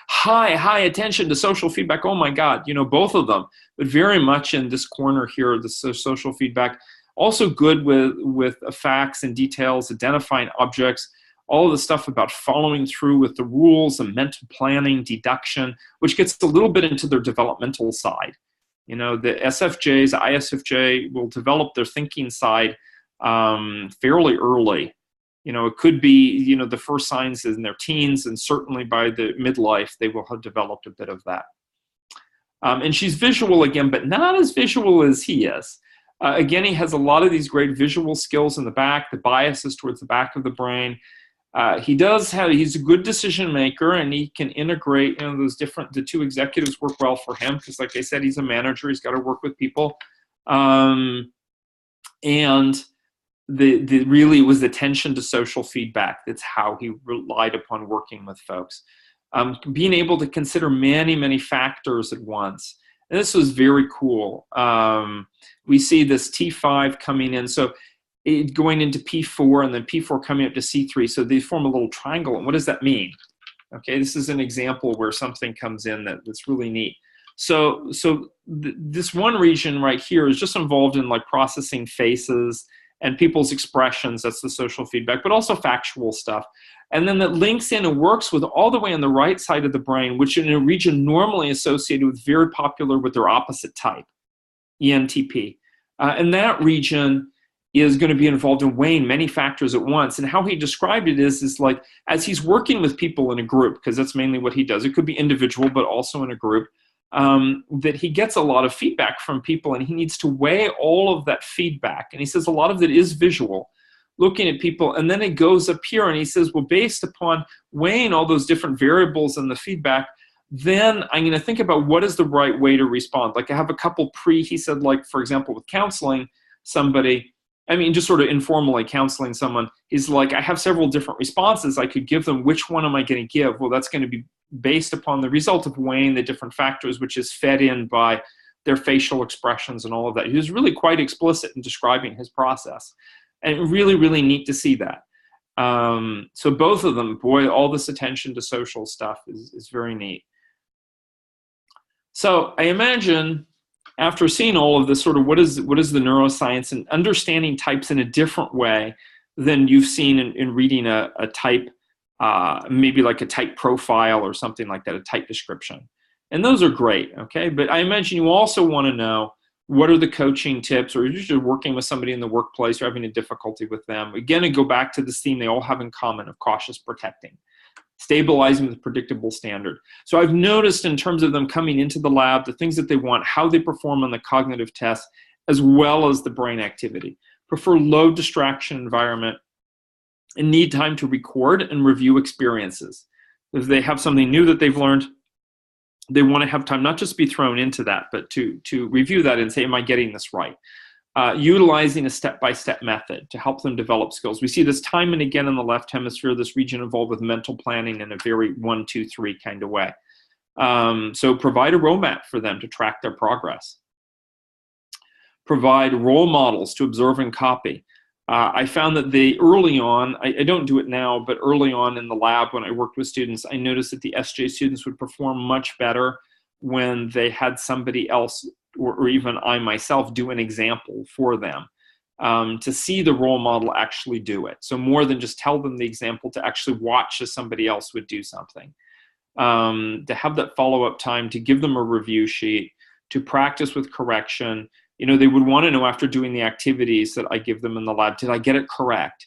High attention to social feedback. Oh my God, both of them, but very much in this corner here, the social feedback. Also good with facts and details, identifying objects, all of the stuff about following through with the rules and mental planning, deduction, which gets a little bit into their developmental side. The SFJs, ISFJ will develop their thinking side fairly early. It could be, the first signs in their teens, and certainly by the midlife, they will have developed a bit of that. And she's visual again, but not as visual as he is. Again, he has a lot of these great visual skills in the back. The bias is towards the back of the brain. He's a good decision maker, and he can integrate, the two executives work well for him, because like I said, he's a manager, he's got to work with people. And really was attention to social feedback. That's how he relied upon working with folks. Being able to consider many, many factors at once. And this was very cool. We see this T5 coming in. So going into P4, and then P4 coming up to C3. So they form a little triangle. And what does that mean? Okay, this is an example where something comes in that's really neat. So this one region right here is just involved in like processing faces and people's expressions. That's the social feedback, but also factual stuff. And then that links in and works with all the way on the right side of the brain, which in a region normally associated with very popular with their opposite type, ENTP. And that region is going to be involved in weighing many factors at once. And how he described it is like, as he's working with people in a group, because that's mainly what he does, it could be individual, but also in a group, that he gets a lot of feedback from people, and he needs to weigh all of that feedback. And he says a lot of it is visual, looking at people, and then it goes up here, and he says, well, based upon weighing all those different variables in the feedback, then I'm going to think about what is the right way to respond. Like I have a couple he said, like, for example, with counseling somebody, just sort of informally counseling someone, he's like, I have several different responses I could give them. Which one am I going to give? Well, that's going to be based upon the result of weighing the different factors, which is fed in by their facial expressions and all of that. He was really quite explicit in describing his process. And really, really neat to see that. So both of them, boy, all this attention to social stuff is very neat. So I imagine after seeing all of this, sort of what is the neuroscience and understanding types in a different way than you've seen in reading a type, maybe like a type profile or something like that, a type description. And those are great, okay? But I imagine you also want to know, what are the coaching tips, or you're just working with somebody in the workplace, or having a difficulty with them. Again, I go back to this theme they all have in common of cautious protecting, stabilizing with a predictable standard. So I've noticed in terms of them coming into the lab, the things that they want, how they perform on the cognitive tests, as well as the brain activity. Prefer low distraction environment and need time to record and review experiences. If they have something new that they've learned, they want to have time not just be thrown into that, but to review that and say, am I getting this right? Utilizing a step-by-step method to help them develop skills. We see this time and again in the left hemisphere, this region involved with mental planning in a very 1, 2, 3 kind of way. So provide a roadmap for them to track their progress. Provide role models to observe and copy. I found that early on, I don't do it now, but early on in the lab when I worked with students, I noticed that the SJ students would perform much better when they had somebody else or even I myself do an example for them, to see the role model actually do it. So more than just tell them the example, to actually watch as somebody else would do something. To have that follow-up time, to give them a review sheet, to practice with correction. They would want to know after doing the activities that I give them in the lab, did I get it correct?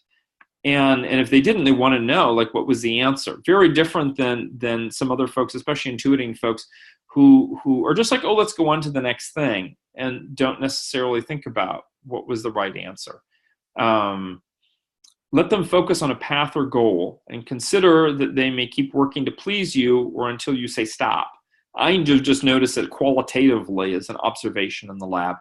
And if they didn't, they want to know, like, what was the answer? Very different than some other folks, especially intuiting folks, who are just like, oh, let's go on to the next thing, and don't necessarily think about what was the right answer. Let them focus on a path or goal and consider that they may keep working to please you or until you say stop. I just notice it qualitatively as an observation in the lab.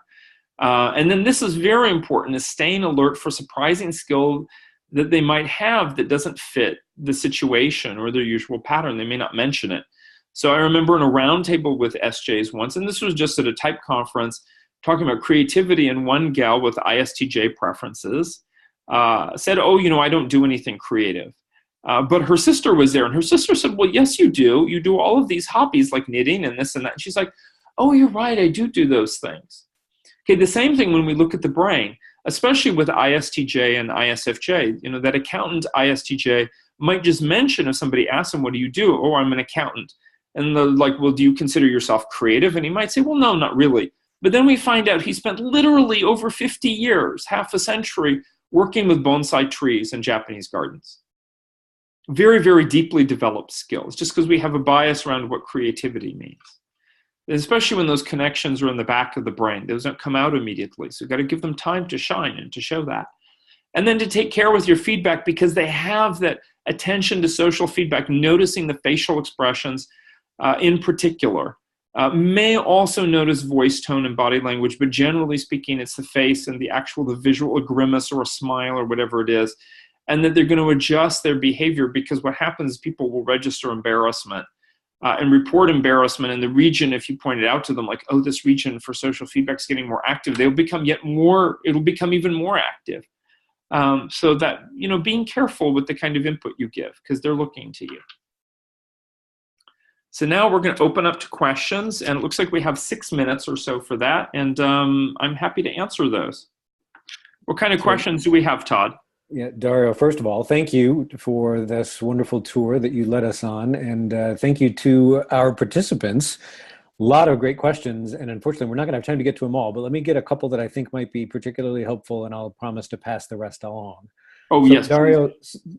And then this is very important, is staying alert for surprising skill that they might have that doesn't fit the situation or their usual pattern. They may not mention it. So I remember in a roundtable with SJs once, and this was just at a type conference, talking about creativity, and one gal with ISTJ preferences said, oh, I don't do anything creative. But her sister was there, and her sister said, well, yes, you do. You do all of these hobbies like knitting and this and that. And she's like, oh, you're right, I do those things. Okay, the same thing when we look at the brain, especially with ISTJ and ISFJ, that accountant ISTJ might just mention, if somebody asks him, what do you do? Oh, I'm an accountant. And they're like, well, do you consider yourself creative? And he might say, well, no, not really. But then we find out he spent literally over 50 years, half a century, working with bonsai trees in Japanese gardens. Very, very deeply developed skills, just because we have a bias around what creativity means. Especially when those connections are in the back of the brain. Those don't come out immediately. So you've got to give them time to shine and to show that. And then to take care with your feedback, because they have that attention to social feedback, noticing the facial expressions in particular. May also notice voice tone and body language, but generally speaking, it's the face and the visual, a grimace or a smile or whatever it is, and that they're going to adjust their behavior, because what happens is people will register embarrassment and report embarrassment in the region. If you point it out to them, like, oh, this region for social feedback is getting more active, it'll become even more active. So that, being careful with the kind of input you give, because they're looking to you. So now we're going to open up to questions, and it looks like we have 6 minutes or so for that, and I'm happy to answer those. What kind of questions do we have, Todd? Yeah, Dario, first of all, thank you for this wonderful tour that you led us on, and thank you to our participants. A lot of great questions, and unfortunately, we're not going to have time to get to them all, but let me get a couple that I think might be particularly helpful, and I'll promise to pass the rest along. Oh, so, yes. Dario,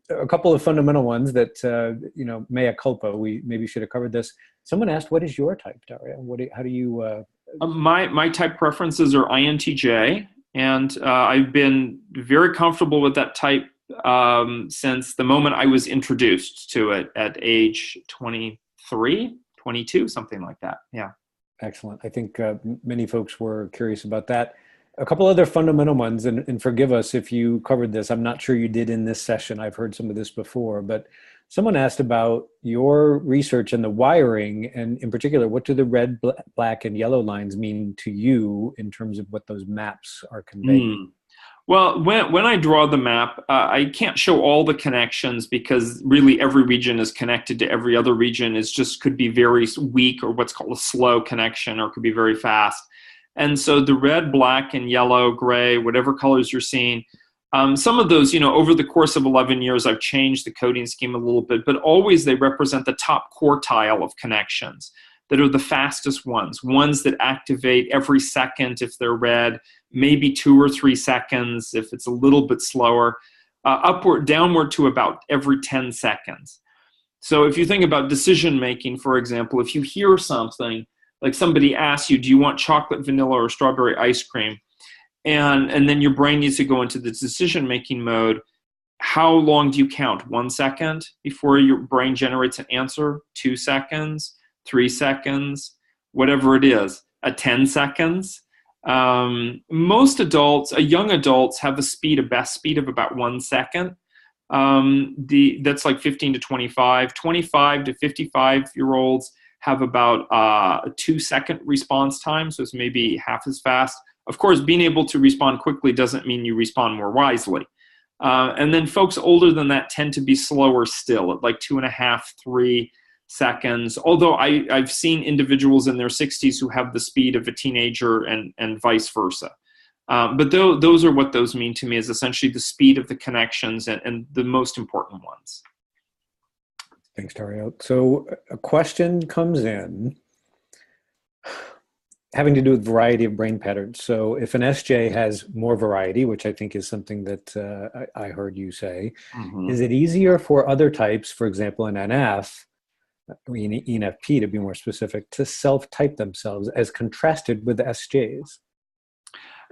a couple of fundamental ones that, mea culpa, we maybe should have covered this. Someone asked, what is your type, Dario? How do you... My type preferences are INTJ, and I've been very comfortable with that type since the moment I was introduced to it at age 23, 22, something like that. Yeah. Excellent. I think many folks were curious about that. A couple other fundamental ones, and forgive us if you covered this. I'm not sure you did in this session. I've heard some of this before, but someone asked about your research and the wiring, and in particular, what do the red, black, and yellow lines mean to you in terms of what those maps are conveying? Well, when I draw the map, I can't show all the connections, because really every region is connected to every other region. It just could be very weak, or what's called a slow connection, or it could be very fast. And so the red, black, and yellow, gray, whatever colors you're seeing, some of those, over the course of 11 years, I've changed the coding scheme a little bit, but always they represent the top quartile of connections that are the fastest ones that activate every second if they're red, maybe 2 or 3 seconds if it's a little bit slower, downward to about every 10 seconds. So if you think about decision making, for example, if you hear something, like somebody asks you, do you want chocolate, vanilla, or strawberry ice cream? and then your brain needs to go into the decision-making mode. How long do you count? 1 second before your brain generates an answer? 2 seconds? 3 seconds? Whatever it is. 10 seconds? Most adults, young adults, have a best speed of about 1 second. That's like 15 to 25. 25 to 55-year-olds have about a 2-second response time, so it's maybe half as fast. Of course, being able to respond quickly doesn't mean you respond more wisely. And then folks older than that tend to be slower still, at like 2.5, 3 seconds. Although I've seen individuals in their 60s who have the speed of a teenager and vice versa. But those are what those mean to me, is essentially the speed of the connections and the most important ones. Thanks, Dario. So a question comes in having to do with variety of brain patterns. So if an SJ has more variety, which I think is something that I heard you say, is it easier for other types, for example, an NF, ENFP to be more specific, to self-type themselves as contrasted with SJs?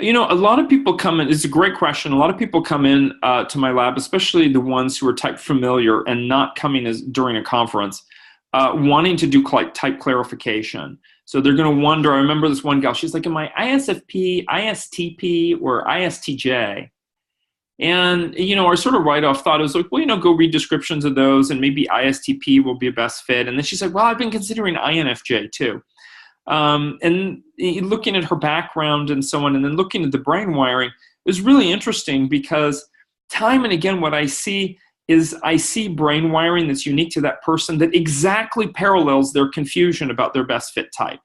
A lot of people come in, it's a great question. A lot of people come in to my lab, especially the ones who are type familiar and not coming during a conference, wanting to do type clarification. So they're going to wonder, I remember this one gal, she's like, am I ISFP, ISTP, or ISTJ? And, our sort of write-off thought was like, well, go read descriptions of those and maybe ISTP will be a best fit. And then she's like, well, I've been considering INFJ too. And looking at her background and so on, and then looking at the brain wiring, is really interesting because time and again, what I see is brain wiring that's unique to that person that exactly parallels their confusion about their best fit type.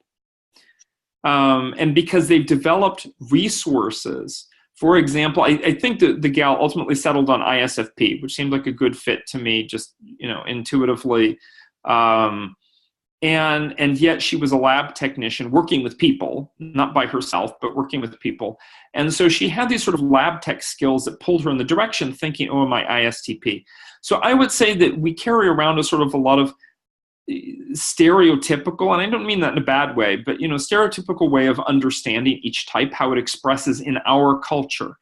And because they've developed resources, for example, I think that the gal ultimately settled on ISFP, which seemed like a good fit to me, just, intuitively. And yet she was a lab technician working with people, not by herself, but working with people. And so she had these sort of lab tech skills that pulled her in the direction thinking, oh, am I ISTP? So I would say that we carry around a lot of stereotypical, and I don't mean that in a bad way, but, stereotypical way of understanding each type, how it expresses in our culture.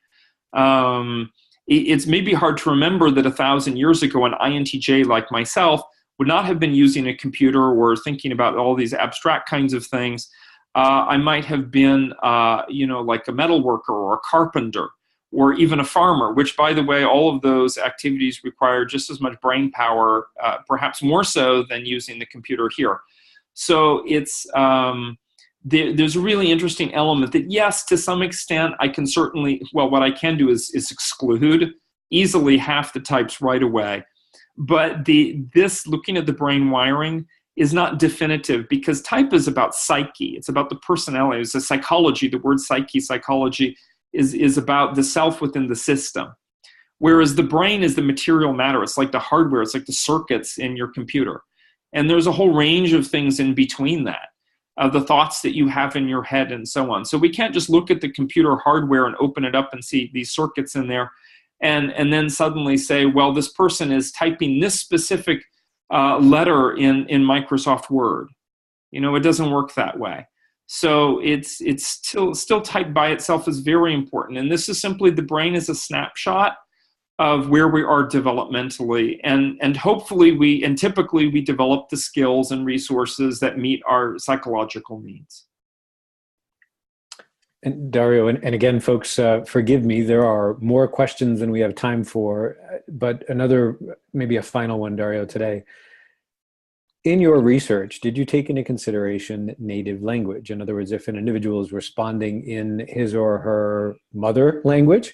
It's maybe hard to remember that 1,000 years ago, an INTJ like myself would not have been using a computer or thinking about all these abstract kinds of things. I might have been, like a metal worker or a carpenter or even a farmer, which, by the way, all of those activities require just as much brain power, perhaps more so than using the computer here. So it's there's a really interesting element that, yes, to some extent, I can certainly, what I can do is exclude easily half the types right away. But this looking at the brain wiring is not definitive, because type is about psyche. It's about the personality. It's a psychology. The word psychology is about the self within the system. Whereas the brain is the material matter. It's like the hardware. It's like the circuits in your computer. And there's a whole range of things in between that, the thoughts that you have in your head and so on. So we can't just look at the computer hardware and open it up and see these circuits in there and then suddenly say, well, this person is typing this specific letter in Microsoft Word. It doesn't work that way. So it's still type by itself is very important. And this is simply, the brain is a snapshot of where we are developmentally. And hopefully typically we develop the skills and resources that meet our psychological needs. And Dario, and again, folks, forgive me, there are more questions than we have time for, but maybe a final one, Dario, today. In your research, did you take into consideration native language? In other words, if an individual is responding in his or her mother language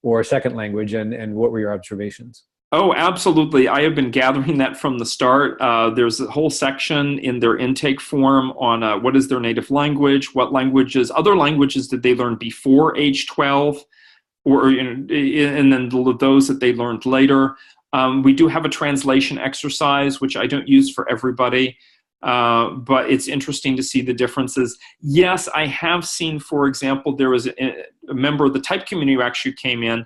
or second language, and what were your observations? Oh, absolutely. I have been gathering that from the start. There's a whole section in their intake form on what is their native language, what other languages did they learn before age 12, and then those that they learned later. We do have a translation exercise, which I don't use for everybody, but it's interesting to see the differences. Yes, I have seen, for example, there was a member of the type community who actually came in,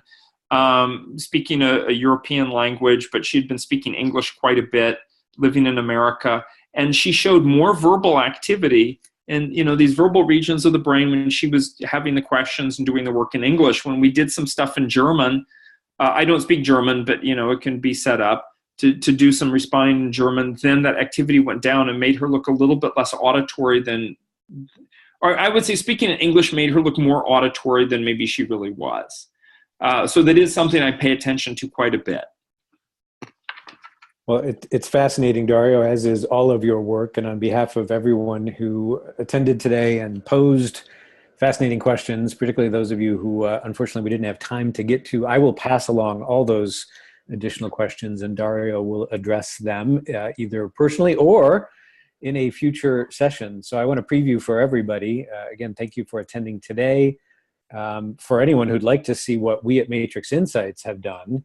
speaking a European language, but she'd been speaking English quite a bit, living in America, and she showed more verbal activity And, these verbal regions of the brain, when she was having the questions and doing the work in English, when we did some stuff in German, I don't speak German, but, it can be set up to do some responding in German. Then that activity went down and made her look a little bit less auditory than, or I would say speaking in English made her look more auditory than maybe she really was. So that is something I pay attention to quite a bit. Well, it's fascinating, Dario, as is all of your work. And on behalf of everyone who attended today and posed fascinating questions, particularly those of you who, unfortunately, we didn't have time to get to, I will pass along all those additional questions, and Dario will address them either personally or in a future session. So I want to preview for everybody. Again, thank you for attending today. For anyone who'd like to see what we at Matrix Insights have done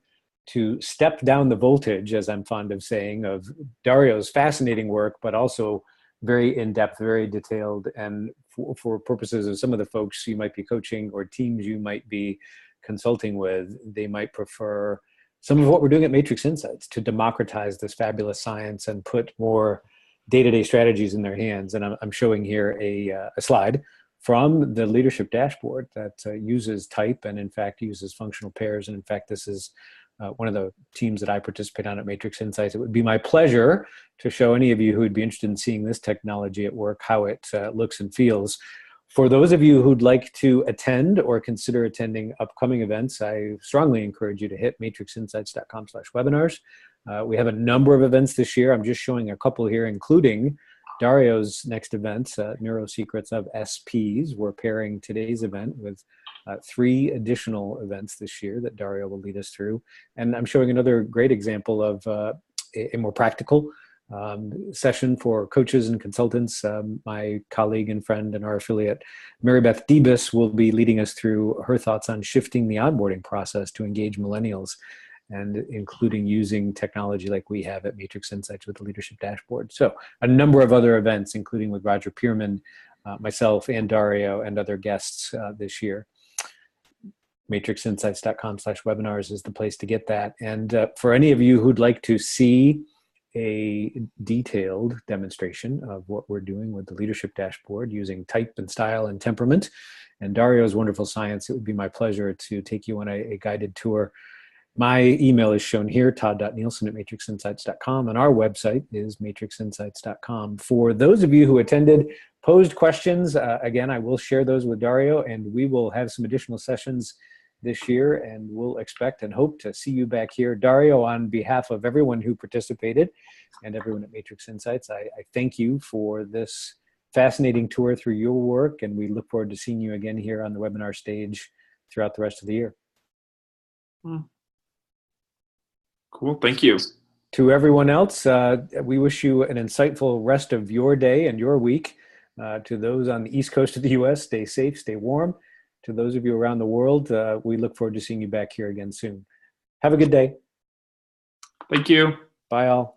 to step down the voltage, as I'm fond of saying, of Dario's fascinating work, but also very in-depth, very detailed, and for purposes of some of the folks you might be coaching or teams you might be consulting with, they might prefer some of what we're doing at Matrix Insights to democratize this fabulous science and put more day-to-day strategies in their hands. And I'm showing here a slide from the leadership dashboard that uses type and in fact uses functional pairs. And in fact, this is one of the teams that I participate on at Matrix Insights. It would be my pleasure to show any of you who would be interested in seeing this technology at work, how it looks and feels. For those of you who'd like to attend or consider attending upcoming events, I strongly encourage you to hit matrixinsights.com/webinars. We have a number of events this year. I'm just showing a couple here, including Dario's next event, Neuro Secrets of SPs. We're pairing today's event with 3 additional events this year that Dario will lead us through. And I'm showing another great example of a more practical session for coaches and consultants. My colleague and friend and our affiliate, Mary Beth Debus, will be leading us through her thoughts on shifting the onboarding process to engage millennials, and including using technology like we have at Matrix Insights with the Leadership Dashboard. So a number of other events, including with Roger Pierman, myself, and Dario, and other guests this year. matrixinsights.com/webinars is the place to get that. And for any of you who'd like to see a detailed demonstration of what we're doing with the Leadership Dashboard using type and style and temperament and Dario's wonderful science, it would be my pleasure to take you on a guided tour. My email is shown here, todd.nielsen@matrixinsights.com, and our website is matrixinsights.com. For those of you who attended, posed questions, again, I will share those with Dario, and we will have some additional sessions this year, and we'll expect and hope to see you back here. Dario, on behalf of everyone who participated and everyone at Matrix Insights, I thank you for this fascinating tour through your work, and we look forward to seeing you again here on the webinar stage throughout the rest of the year. Cool, thank you. To everyone else, we wish you an insightful rest of your day and your week. To those on the East Coast of the US, stay safe, stay warm. To those of you around the world, we look forward to seeing you back here again soon. Have a good day. Thank you. Bye all.